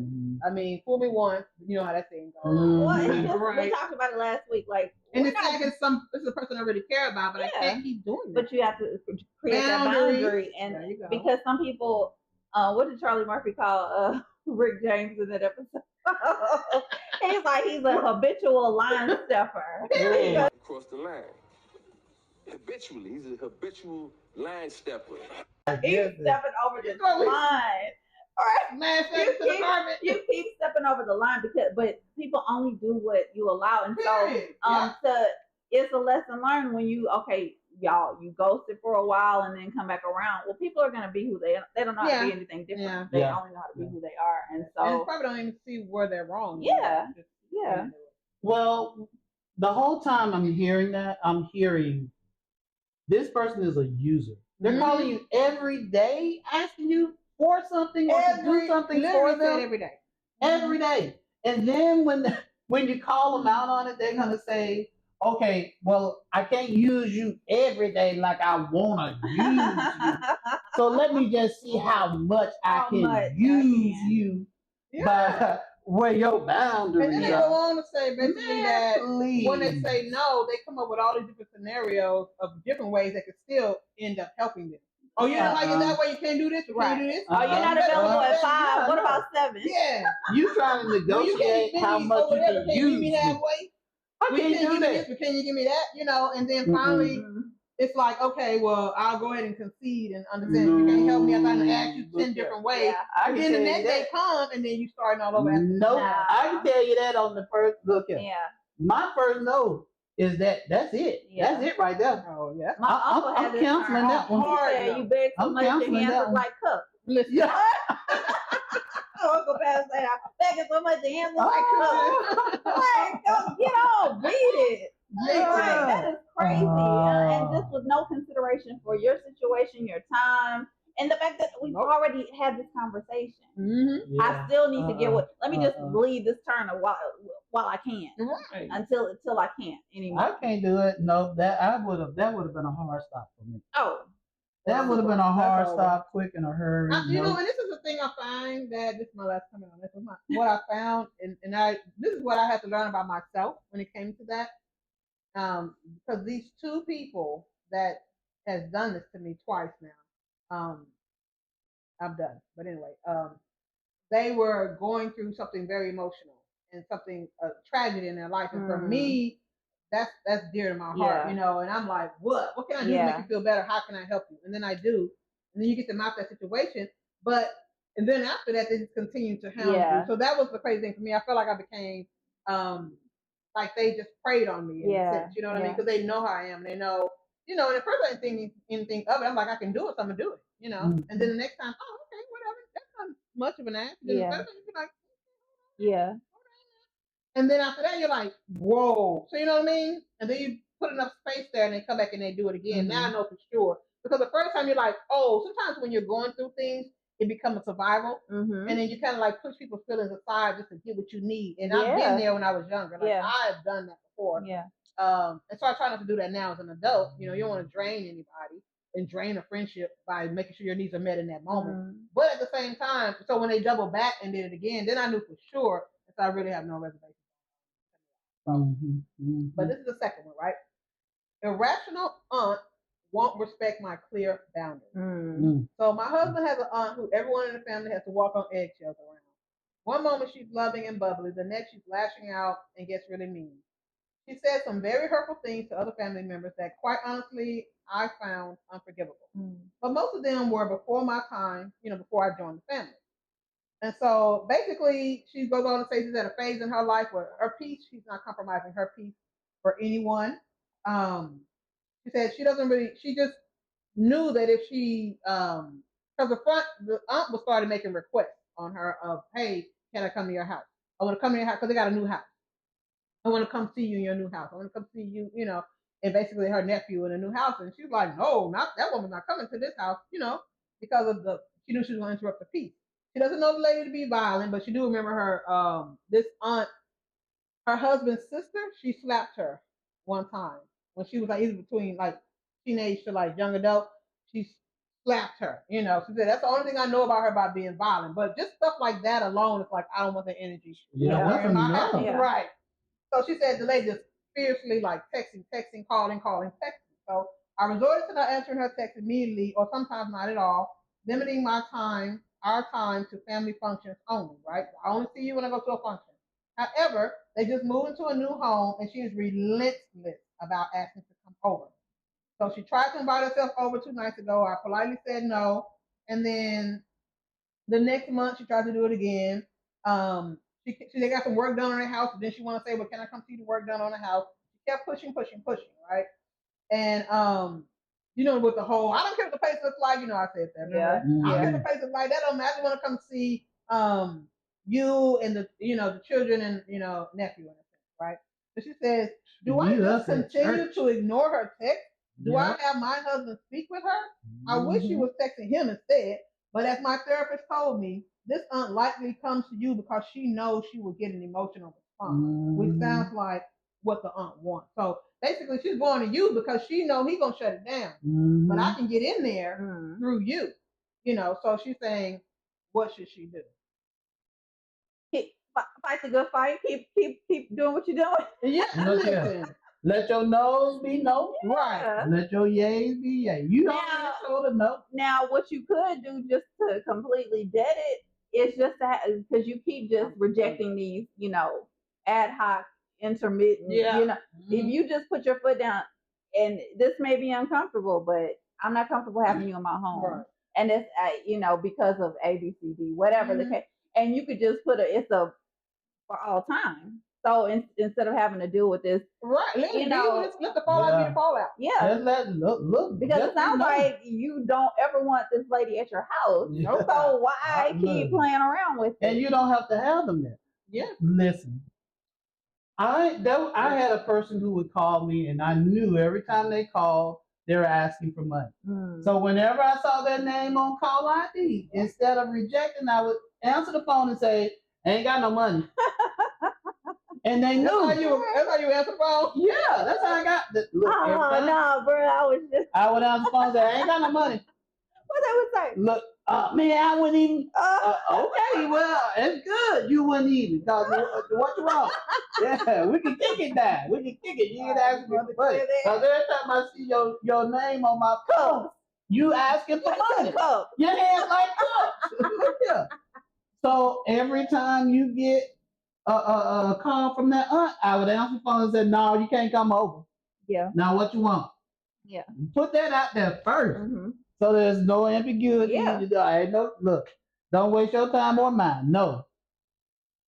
Fool me once, you know how that thing goes. Well, it's just, we talked about it last week. Like, and it's like this is a person I really care about, but I can't keep doing it. But you have to create that boundary, and because some people, what did Charlie Murphy call Rick James in that episode? He's a habitual line stepper. Across the line. Habitually, he's a habitual line stepper. He's stepping over the line. All right, man, you keep stepping over the line but people only do what you allow, and so it's a lesson learned when you ghosted for a while and then come back around. Well, people are gonna be who they don't know how to be anything different. They only know how to be who they are, and so and probably don't even see where they're wrong. Yeah. Well, the whole time I'm hearing that, I'm hearing this person is a user. They're calling you every day, asking you for something or to do something for them every day. Every day. And then when you call them out on it, they're going to say, okay, well, I can't use you every day like I want to use you. So let me just see how much I can use you by where your boundaries are. And then they go on to say basically that when they say no, they come up with all these different scenarios of different ways that could still end up helping them. Oh, you don't like it that way? You can't do this? You can't do this? Oh, you're not available at 5. What about 7? Yeah. You trying to negotiate how much you can use me that way? How can you do that? Can you give me that? And then finally, it's like, okay, well, I'll go ahead and concede and understand you can't help me. I'm trying to ask you 10 different ways. Yeah, I And can then the tell next you day that. come, and then you starting all over. Nope. Nah. I can tell you that on the first look here. Yeah. My first no is that's it. Yeah. That's it right there. Oh, yeah. My uncle had I'm this canceling term. that one. He said, "You beg so I'm much, your canceling hands that look one. like cups." Listen. Yeah. Uncle Pat said, "I begging so much, your hands look like cups." Oh. Like, go get on, beat it. Like, Yeah. that is crazy. And just with no consideration for your situation, your time, and the fact that we've already had this conversation. Mm-hmm. I still need to get what. Let me just Uh-uh. leave this turn while I can, Right. until I can't anymore. I can't do it. No, that would have been a hard stop for me. Oh, That would have been a hard That's stop, quick in a hurry. You know, and this is the thing I find that this is my last comment on this. What I found, and this is what I had to learn about myself when it came to that. Because these two people that has done this to me twice now, I'm done. But anyway, they were going through something very emotional and something tragedy in their life, and for me, that's dear to my heart, Yeah. you know. And I'm like, what can I do to make you feel better? How can I help you? And then I do, and then you get them out that situation, and then after that, they just continue to hound you. So that was the crazy thing for me. I felt like I became like they just preyed on me in a sense, you know what I mean? Because they know how I am. They know, you know. And at first I didn't think anything of it. I'm like, I can do it, so I'm gonna do it, you know. And then the next time, oh, okay, whatever. That's not much of an act. Then the third time you be like, yeah. and then after that, you're like, whoa. So you know what I mean? And then you put enough space there, and they come back and they do it again. Now I know for sure. Because the first time you're like, oh, sometimes when you're going through things, it becomes a survival. And then you kind of like push people's feelings aside just to get what you need. And I've been there when I was younger. Like I've done that before. Yeah. And so I try not to do that now as an adult. You know, you don't want to drain anybody and drain a friendship by making sure your needs are met in that moment. But at the same time, so when they double back and did it again, then I knew for sure that I really have no reservation. But this is the second one, right? Irrational aunt won't respect my clear boundaries. So my husband has an aunt who everyone in the family has to walk on eggshells around. One moment she's loving and bubbly, the next she's lashing out and gets really mean. She said some very hurtful things to other family members that, quite honestly, I found unforgivable. But most of them were before my time, you know, before I joined the family. And so basically, she goes on to say she's at a phase in her life where her peace, she's not compromising her peace for anyone. She said she doesn't really, she just knew that if she, because the aunt was started making requests on her of, hey, can I come to your house? I want to come to your house because they got a new house. I want to come see you in your new house. I want to come see you, you know, and basically her nephew in a new house. And she's like, no, not that woman's not coming to this house, you know, because of she knew she was going to interrupt the peace. She doesn't know the lady to be violent, but she do remember her, this aunt, her husband's sister, she slapped her one time when she was like either between like teenage to like young adult. She slapped her, you know. She said that's the only thing I know about her about being violent. But just stuff like that alone is like I don't want that energy. Yeah, in my house. Yeah. Right. So she said the lady just fiercely like texting, calling, texting. So I resorted to not answering her text immediately, or sometimes not at all, limiting our time to family functions only, right? I only see you when I go to a function. However, they just moved into a new home and she is relentless about asking to come over. So she tried to invite herself over 2 nights ago. I politely said no. And then the next month she tried to do it again. They got some work done on her house, and then she want to say, well, can I come see the work done on the house? She kept pushing, right? And you know, with the whole, I don't care what the place looks like, you know, I said that. I don't care what the place looks like. That don't matter. I want to come see you and the children and nephew in a sense, right? So she says, do I just continue to ignore her text? Do I have my husband speak with her? I wish she was texting him instead. But as my therapist told me, this aunt likely comes to you because she knows she will get an emotional response, which sounds like what the aunt wants. So basically, she's going to you because she knows he's gonna shut it down. But I can get in there through you, So she's saying, what should she do? Fight the good fight. Keep doing what you're doing. Yeah, listen. Let your no's be no. Right. Let your yays be yay. You don't show the no. Now, what you could do just to completely dead it is just because you keep just rejecting these, ad hoc, intermittent. If you just put your foot down, and this may be uncomfortable, but I'm not comfortable having you in my home. Right. And it's, because of A, B, C, D, whatever the Mhm. case. And you could just it's a for all time. So instead of having to deal with this, Right. Let the fallout be the fallout. yeah, Just let look because it just sounds know. like you don't ever want this lady at your house. Yeah. So why keep Look. playing around with it? And you don't have to have them there. Yeah. Listen, I had a person who would call me, and I knew every time they called, they were asking for money. So whenever I saw their name on call ID, instead of rejecting, I would answer the phone and say, "Ain't got no money." And they knew. That's how you answer the phone? Yeah, that's how I got. Look, no, bro, I would answer the phone and say, "I ain't got no money." What they would say? Look, man, I wouldn't even. Okay, well, it's good. You wouldn't even. Cause what you want? Yeah, we can kick it down. We can kick it. You ain't asking for money. Cause every time I see your name on my phone, you asking for money. Your hands like cups. Yeah. So every time you get a call from that aunt, I would answer the phone and say, "No, you can't come over." Yeah. Now what you want? Yeah. Put that out there 1st. Mm-hmm. So there's no ambiguity. Yeah. Look, don't waste your time or mine. No.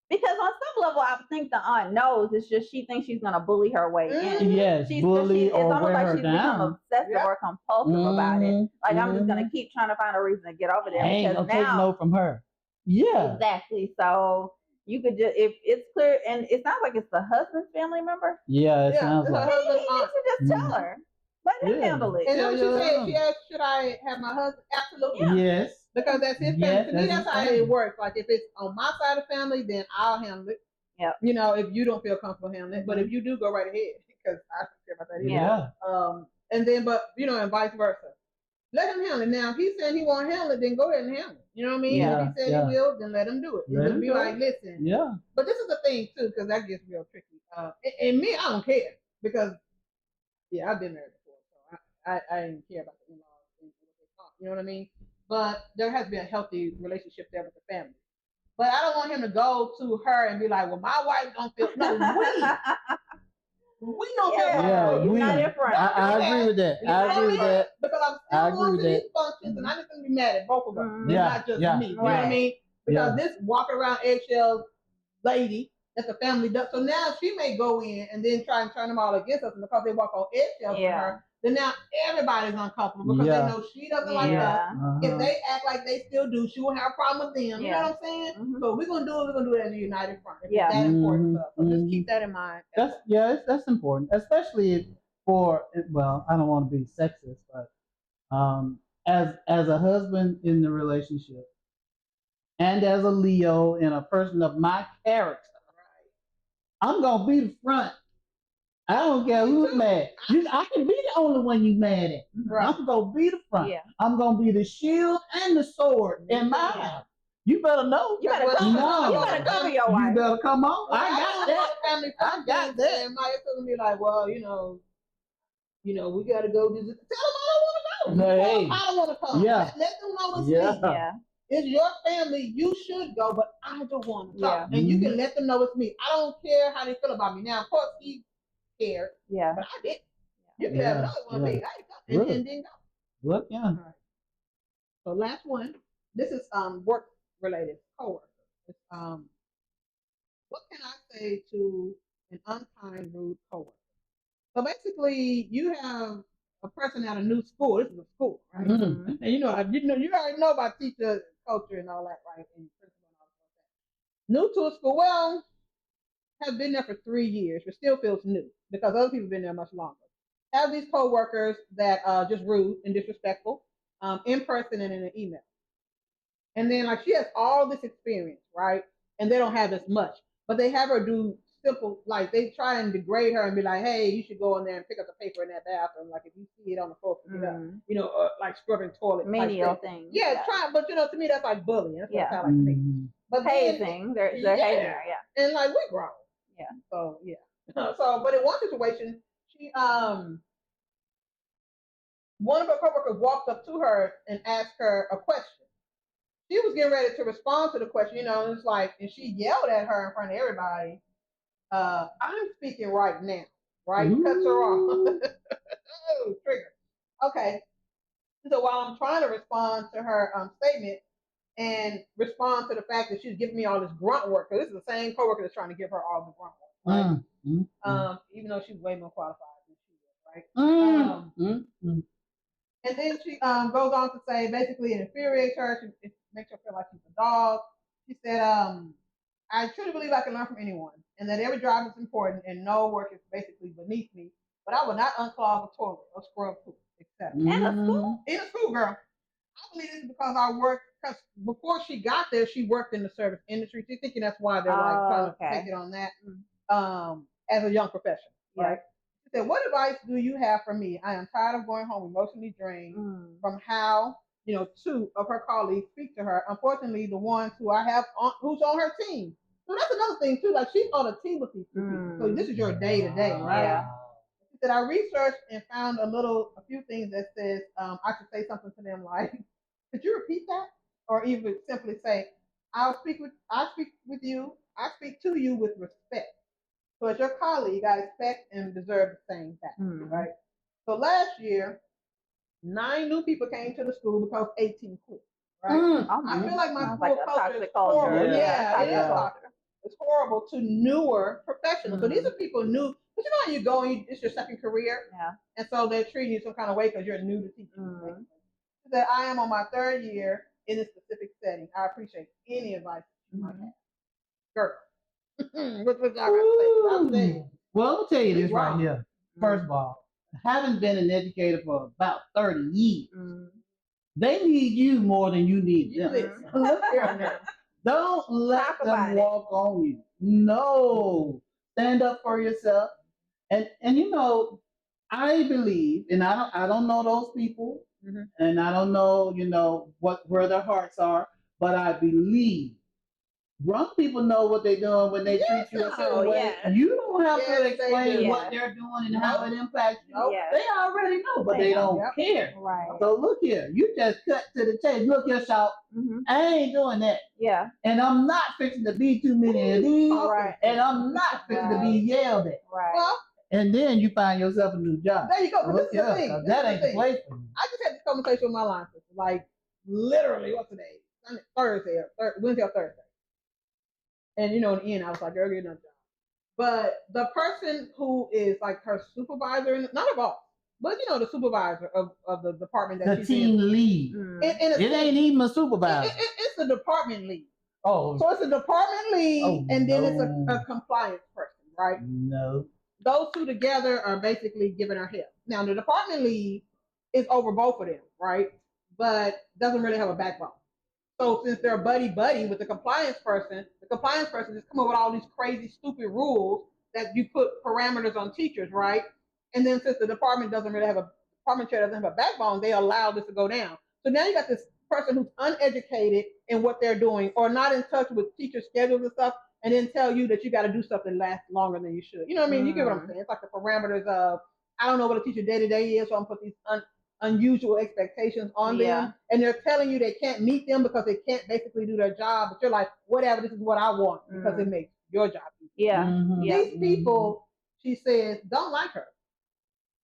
Because on some level, I think the aunt knows. It's just she thinks she's gonna bully her way in. Yes, bully it's or almost wear like her she's become down. obsessive or compulsive about it. Like I'm just gonna Mhm. keep trying to find a reason to get over there. I ain't because gonna take now, no from her. Yeah. Exactly. So you could just, if it's clear, and it sounds like it's the husband's family member. Yeah, it sounds it's her like. husband's You aunt. should just tell her. Let him handle it. And then Yeah, she yeah. said, she asked, should I have my husband? Absolutely. Yeah. Yes. Because that's his family. Yes, To me, that's that's his how family. it works. Like if it's on my side of the family, then I'll handle it. Yeah. If you don't feel comfortable handling it. But if you do, go right ahead. Because I don't care about that either. Yeah. And then, and vice versa. Let him handle it. Now, if he's saying he won't handle it, then go ahead and handle it. You know what I mean? Yeah, If he said he will, then let him do it. Let And him be do like, it. listen. Yeah. But this is the thing, too, because that gets real tricky. And me, I don't care. Because, I've been married before. So I didn't care about the in-laws and what they thought. You know what I mean? But there has been a healthy relationship there with the family. But I don't want him to go to her and be like, well, my wife don't feel. No, we don't feel. Yeah, You're not in front. I agree with that. I agree with that. Because I'm still going to these functions, and I'm just going to be mad at both of them. Mhm. Not just me. You know what I mean? Because this walk around eggshell lady that the family does. So now she may go in and then try and turn them all against us, and because they walk on eggshells with her, then now everybody's uncomfortable because they know she doesn't like us. If they act like they still do, she won't have a problem with them. You know what I'm saying? Mhm. So we're gonna do it as a united front. It's that important stuff. So just keep that in mind. That's important, especially for, well, I don't want to be sexist, but as a husband in the relationship and as a Leo and a person of my character, I'm gonna be the front. I don't care who's mad. I can be the only one you mad at. Right. I'm gonna be the front. Yeah. I'm gonna be the shield and the sword in my house. You better know. You better cover your wife. You better come on. Well, I got that. Family I got that. And my ex-husband be like, well, we gotta go. Tell them I don't want to go. Hey. I don't want to come. Yeah. Let them know it's Yeah. me. Yeah. It's your family. You should go, but I don't want to talk. Yeah. And you can let them know it's me. I don't care how they feel about me. Now, of course, he cared. Yeah. But I didn't. You can have another one, but and then go. Look, yeah. All right. So last one. This is work related. Coworker. It's, what can I say to an unkind, rude coworker? So basically, you have a person at a new school. This is a school, right? Mm-hmm. And you already know about teacher culture and all that, right? And principal and all that. New to a school, well, have been there for 3 years, but still feels new because other people have been there much longer. Have these coworkers that just rude and disrespectful, in person and in an email. And then like she has all this experience, right? And they don't have as much, but they have her do simple, like they try and degrade her and be like, hey, you should go in there and pick up the paper in that bathroom. Like if you see it on the floor, pick it up. Like scrubbing toilet. Menial things. Yeah, try, but to me that's like bullying. That's what it sounds like to me. But hazing, they're hazing her, And like we grown. Yeah. So but in one situation, she one of her coworkers walked up to her and asked her a question. She was getting ready to respond to the question, and it's like, and she yelled at her in front of everybody, I'm speaking right now. right? Cuts her off. Ooh. Oh, trigger. Okay. So while I'm trying to respond to her statement and respond to the fact that she's giving me all this grunt work, because this is the same coworker that's trying to give her all the grunt work, right? Even though she's way more qualified than she is, right? And then she goes on to say, basically, it infuriates her. It makes her feel like she's a dog. She said, I truly believe I can learn from anyone, and that every job is important, and no work is basically beneath me. But I will not unclog a toilet or scrub poop, etc. And a school. In a school, girl. I believe this is because I work. Because before she got there, she worked in the service industry. She's thinking that's why they're like trying to take it on that as a young professional, right? She said, "What advice do you have for me? I am tired of going home emotionally drained from how two of her colleagues speak to her. Unfortunately, the ones who I have who's on her team. So that's another thing too. Like she's on a team with these two people. So this is your day to day, right?" Yeah. She said, "I researched and found a few things that says I should say something to them like, could you repeat that? Or even simply say, I speak with you. I speak to you with respect. So as your colleague, I expect and deserve the same back, right? So last year, 9 new people came to the school because 18 quit, right? I feel like my school culture is horrible. Yeah, it is toxic. It's horrible to newer professionals. So these are people new. But you know how you go and it's your second career? Yeah. And so they're treating you some kind of way because you're new to teaching. That I am on my 3rd year in this specific setting. I appreciate any advice you might have. Girl. What y'all got to say? Well, I'll tell you this Wow. right here. First of all, having been an educator for about 30 years, they need you more than you need them. Look here now. Don't let them walk on you. No. Stand up for yourself. And I believe, and I don't know those people, and I don't know, where their hearts are, but I believe wrong people know what they're doing when they treat you a certain way. You don't have to explain what they're doing and how it impacts you. They already know, but they don't care. Right. So look here, you just cut to the chase. Look here, shout. I ain't doing that. Yeah. And I'm not fixing to be too many of these. Right. And I'm not fixing to be yelled at. Right. Well, and then you find yourself a new job. There you go. But Look this is the thing. That ain't the place for you. I just had this conversation with my line sister, like literally, what's today? Wednesday or Thursday. And in the end, I was like, girl, get another job. But the person who is like her supervisor, not her boss, but the supervisor of the department that the she's team in. lead. It ain't even a supervisor. It's the department lead. Oh. So it's a department lead, and then it's a compliance person, right? No. Those two together are basically giving her help. Now, the department lead is over both of them, right? But doesn't really have a backbone. So since they're buddy-buddy with the compliance person just come up with all these crazy, stupid rules that you put parameters on teachers, right? And then since the department chair doesn't have a backbone, they allow this to go down. So now you got this person who's uneducated in what they're doing or not in touch with teacher schedules and stuff, and then tell you that you got to do stuff that lasts longer than you should. You know what I mean? You get what I'm saying? It's like the parameters of, I don't know what a teacher day-to-day is, so I'm going to put these unusual expectations on them, and they're telling you they can't meet them because they can't basically do their job, but you're like, whatever, this is what I want because it makes your job easier. These people, she says, don't like her.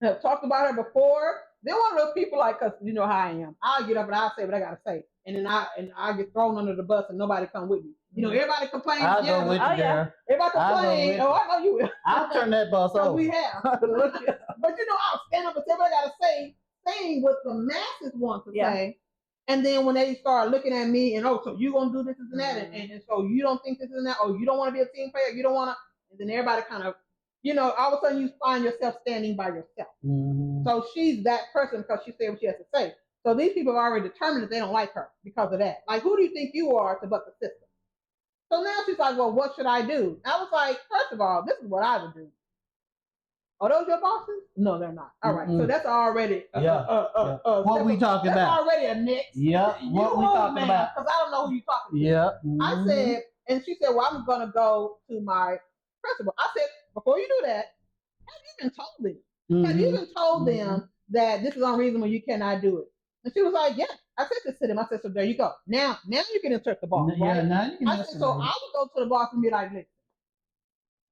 I've talked about her before. They're one of those people like, because you know how I am. I'll get up and I'll say what I gotta say, and then I get thrown under the bus and nobody come with me. Everybody complains. I'll go with you there. Everybody complains. Oh, I know you will. I'll turn that bus over. We have. But I'll stand up and say what I gotta say, saying what the masses want to say. And then when they start looking at me and, so you gonna do this and that, and so you don't think this and that, you don't want to be a team player, you don't want to, and then everybody kind of, all of a sudden you find yourself standing by yourself. So she's that person because she said what she has to say. So these people have already determined that they don't like her because of that. Like, who do you think you are to buck the system? So now she's like, well, what should I do? I was like, first of all, this is what I would do. Are those your bosses? No, they're not. All right. So that's already what we talking about? That's already a next. Yeah. What we talking about? Because I don't know who you're talking to. Yeah. I said, and she said, well, I'm going to go to my principal. I said, before you do that, have you even told them? Have you even told them that this is unreasonable, you cannot do it? And she was like, yeah. I said this to them. I said, so there you go. Now you can insert the boss. Yeah, right? now you can I said, so I would go to the boss and be like, listen,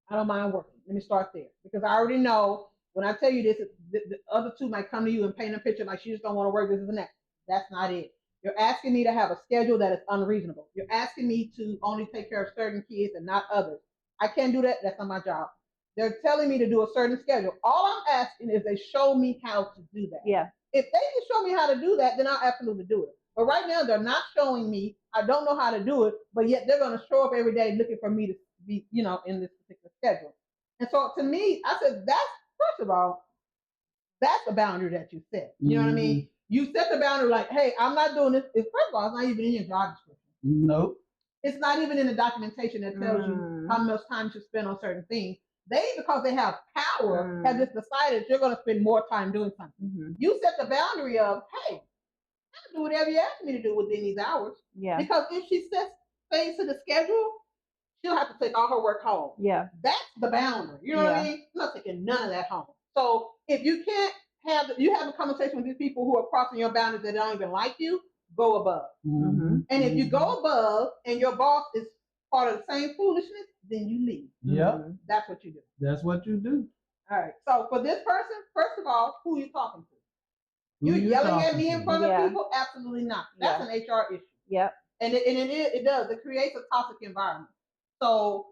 I don't mind working. Let me start there because I already know when I tell you this, the other two might come to you and paint a picture like she just don't want to work this and that. That's not it. You're asking me to have a schedule that is unreasonable. You're asking me to only take care of certain kids and not others. I can't do that. That's not my job. They're telling me to do a certain schedule. All I'm asking is they show me how to do that. Yeah. If they can show me how to do that, then I'll absolutely do it. But right now, they're not showing me. I don't know how to do it, but yet they're going to show up every day looking for me to be, in this particular schedule. And so to me, I said, first of all, that's a boundary that you set. You know what I mean? You set the boundary like, hey, I'm not doing this. First of all, it's not even in your job description. Nope. It's not even in the documentation that tells you how much time you spend on certain things. They, because they have power, have just decided you're going to spend more time doing something. You set the boundary of, hey, I'll do whatever you ask me to do within these hours. Yeah. Because if she sets things to the schedule, she'll have to take all her work home. Yeah. That's the boundary. You know what I mean? I'm not taking none of that home. So if you can't you have a conversation with these people who are crossing your boundaries that don't even like you, go above. And if you go above and your boss is part of the same foolishness, then you leave. Yep. That's what you do. That's what you do. All right. So for this person, first of all, who are you talking to? You yelling at me in front of people? Absolutely not. That's an HR issue. Yep. And it does. It creates a toxic environment. So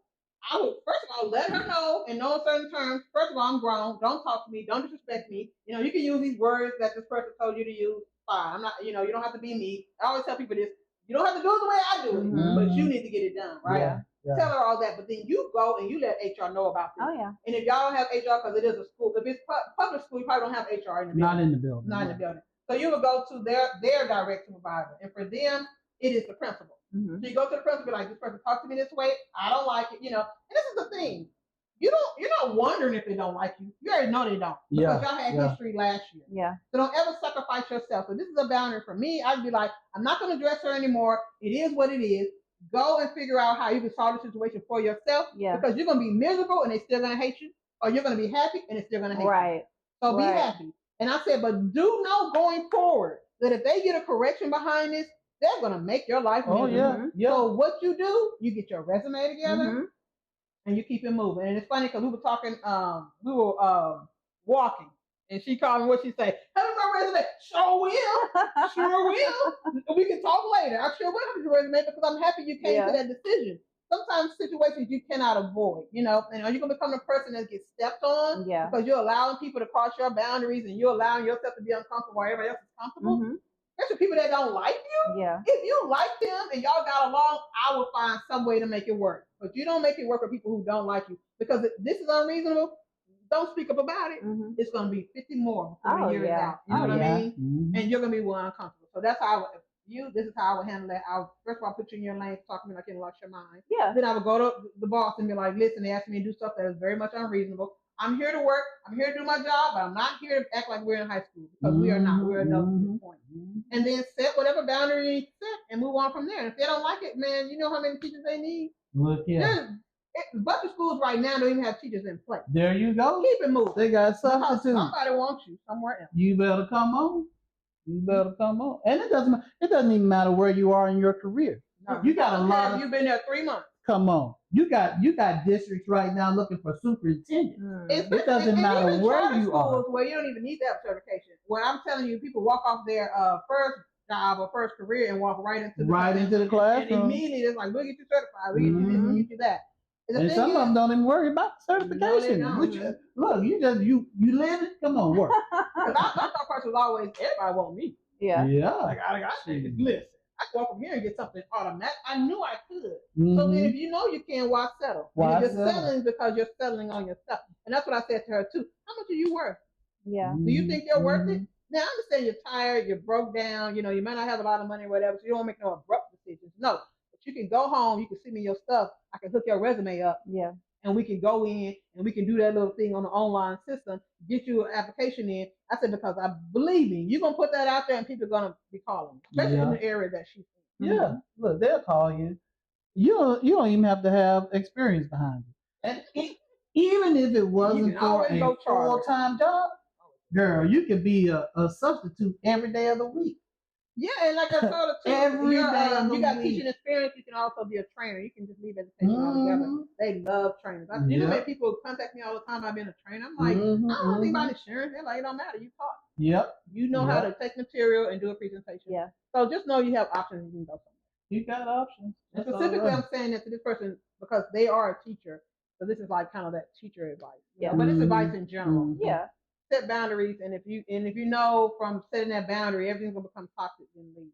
I would first of all let her know in no certain terms. First of all, I'm grown. Don't talk to me. Don't disrespect me. You can use these words that this person told you to use. Fine. I'm not. You don't have to be me. I always tell people this. You don't have to do it the way I do it, but you need to get it done, right? Yeah. Tell her all that, but then you go and you let HR know about this. Oh yeah. And if y'all don't have HR because it is a school, if it's public school, you probably don't have HR in the building. Not in the building. Not in the building. So you would go to their direct supervisor, and for them, it is the principal. So you go to the principal, like, this person talked to me this way. I don't like it, And this is the thing. You're not wondering if they don't like you. You already know they don't. Because y'all had history last year. Yeah. So don't ever sacrifice yourself. So this is a boundary for me. I'd be like, I'm not going to dress her anymore. It is what it is. Go and figure out how you can solve the situation for yourself. Yeah. Because you're going to be miserable and they're still going to hate you. Or you're going to be happy and they're still going to hate you. Right. So be happy. And I said, but do know going forward that if they get a correction behind this, they're going to make your life miserable. Oh, yeah. So what you do, you get your resume together and you keep it moving. And it's funny because we were talking, walking. And she called me, what she say? Have my resume. Sure will. Sure will. We can talk later. I sure will have your resume because I'm happy you came to that decision. Sometimes situations you cannot avoid, and are you going to become the person that gets stepped on? Yeah. Because you're allowing people to cross your boundaries and you're allowing yourself to be uncomfortable while everybody else is comfortable. Especially people that don't like you. Yeah. If you like them and y'all got along, I will find some way to make it work. But you don't make it work with people who don't like you. Because if this is unreasonable, don't speak up about it. It's going to be 50 more before the year is out. You know what I mean? And you're going to be more uncomfortable. So that's how this is how I would handle that. I would first of all put you in your lane, talk to me like you lost your mind. Yeah. Then I would go to the boss and be like, listen, they asked me to do stuff that is very much unreasonable. I'm here to work. I'm here to do my job, but I'm not here to act like we're in high school because we are not. We're adults at this point. And then set whatever boundary you set and move on from there. And if they don't like it, man, you know how many teachers they need? Look, A bunch of schools right now don't even have teachers in place. There you go. Keep it moving. They got substitutes. Somebody wants you somewhere else. You better come on. And it doesn't even matter where you are in your career. No, you got a lot of. You've been there 3 months. Come on. You got districts right now looking for superintendents. It doesn't matter where you are. Where you don't even need that certification. Where I'm telling you, people walk off their first job or first career and walk right into the classroom. And immediately it's like, we'll get you certified. We'll get you this, we'll get you that. And some of them don't even worry about certification. Look, you live it. Come on, work. Because my thought process was always, everybody want me. Yeah. Like I listen. I can walk from here and get something automatic. I knew I could. So then if you know you can, why settle? You're settling because you're settling on yourself. And that's what I said to her too. How much are you worth? Yeah. Do you think you're worth it? Now I understand you're tired, you're broke down, you might not have a lot of money or whatever, so you don't make no abrupt decisions. No. But you can go home, you can send me your stuff, I can hook your resume up. Yeah. And we can go in and we can do that little thing on the online system, get you an application in. I said, because I believe me, you're going to put that out there and people are going to be calling, especially in the area that she's in. Yeah, look, they'll call you. You don't even have to have experience behind you. And even if it wasn't for a full-time job, girl, you could be a substitute every day of the week. Yeah, and like I told her too, Every day of the you got week. teaching experience. You can also be a trainer. You can just leave education altogether. Mhm. They love trainers. You know, Yep. many people contact me all the time. I've been a trainer. I'm like, Mhm, I don't know anything about mhm. insurance. They're like, it don't matter. You taught. Yep. You know how to Yep. take material and do a presentation. Yeah. So just know you have options. You can go somewhere. You got options. And That's all specifically, right. I'm saying that to this person because they are a teacher. So this is like kind of that teacher advice. You know? Yeah. But it's Mhm, advice in general. mhm. Yeah. Set boundaries, and if you know from setting that boundary, everything's gonna become toxic, then leave.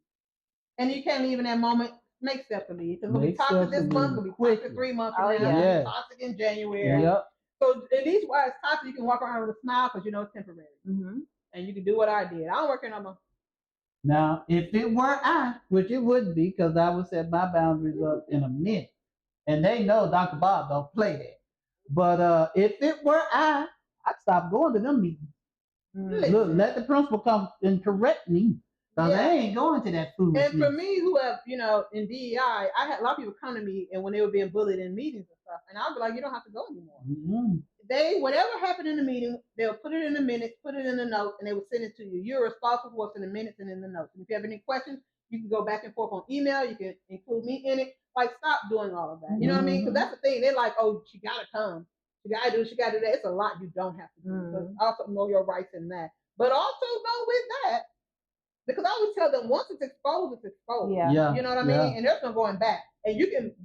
And you can't leave in that moment. Make steps to leave. It's gonna be Make toxic steps to this month. leave Gonna be quickly. toxic 3 months Oh, from now. yeah. It's gonna Yeah. be toxic in January. Yep. So at least while it's toxic, you can walk around with a smile because you know it's temporary, Mm-hmm. and you can do what I did. I don't work here no more. Now, if it were I, which it wouldn't be, because I would set my boundaries up in a minute, and they know Dr. Bob don't play that. But if it were I'd stop going to them meetings. Look, let the principal come and correct me, because Yeah. I ain't going to that foolishness. And for me, who have in DEI, I had a lot of people come to me, and when they were being bullied in meetings and stuff, and I'd be like, you don't have to go anymore. Mhm. They whatever happened in the meeting, they'll put it in the minutes, put it in the notes, and they will send it to you. You're responsible for what's in the minutes and in the notes. And if you have any questions, you can go back and forth on email. You can include me in it. Like, stop doing all of that. You know what I mean? Because that's the thing. They're like, oh, she gotta come. She gotta do that. It's a lot you don't have to do. So also know your rights in that. But also go with that. Because I always tell them once it's exposed, it's exposed. Yeah. You know what I mean? And there's no going back. And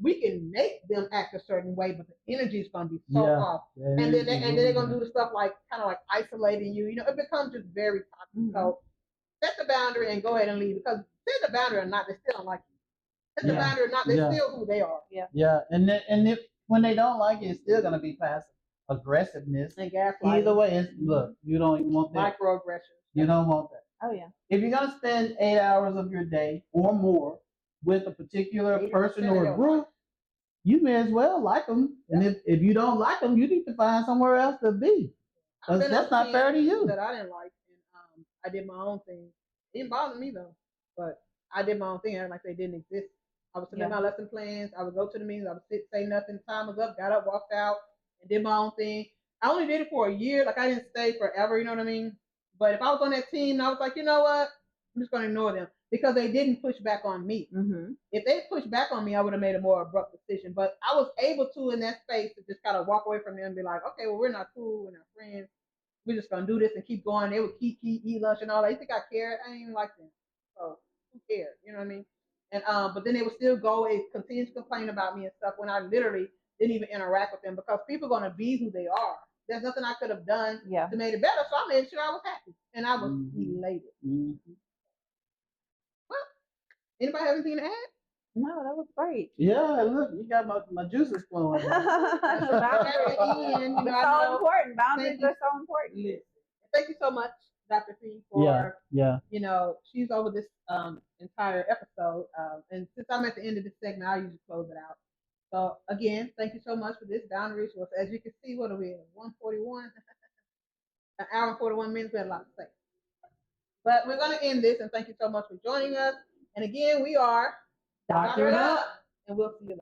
we can make them act a certain way, but the energy is gonna be so off. And then they're gonna do the stuff like kind of like isolating you. You know, it becomes just very toxic. Mm-hmm. So set the boundary and go ahead and leave because set the boundary or not, they still don't like you. Set the boundary or not, they're still who they are. Yeah, and if when they don't like it, it's still gonna be passive aggressiveness. And gaslighting. Either way, it's look, you don't want that. Microaggressions. You don't want that. Oh yeah. If you're gonna spend 8 hours of your day or more with a particular 80% person of or your group, life. you may as well like them. And if you don't like them, you need to find somewhere else to be. I've Because been that's on not fair to teams you. that I didn't like, and I did my own thing. It didn't bother me though, but I did my own thing, like they didn't exist. I would submit my lesson plans. I would go to the meetings. I would sit, say nothing. Time was up. Got up, walked out, and did my own thing. I only did it for a year. Like I didn't stay forever. You know what I mean? But if I was on that team, and I was like, you know what? I'm just gonna ignore them because they didn't push back on me. Mm-hmm. If they pushed back on me, I would have made a more abrupt decision. But I was able to in that space to just kind of walk away from them and be like, okay, well, we're not cool, we're not friends. We're just gonna do this and keep going. They would keep eat lunch and all that. You think I cared? I didn't even like them. So who cares? You know what I mean? And but then they would still go and continue to complain about me and stuff when I literally didn't even interact with them because people are gonna be who they are. There's nothing I could have done to make it better, so I made sure I was happy and I was elated. Well, anybody have anything to add? No, that was great. Yeah, look, you got my juices flowing. Boundaries. So important. Boundaries are so important. Thank you so much, Dr. P, for yeah. she's over this entire episode. And since I'm at the end of this segment, I'll usually close it out. So again, thank you so much for this. Boundaries was, as you can see, what are we at? 141? An hour and 41 minutes. We had a lot to say. But we're going to end this, and thank you so much for joining us. And again, we are Doctor It Up. And we'll see you later.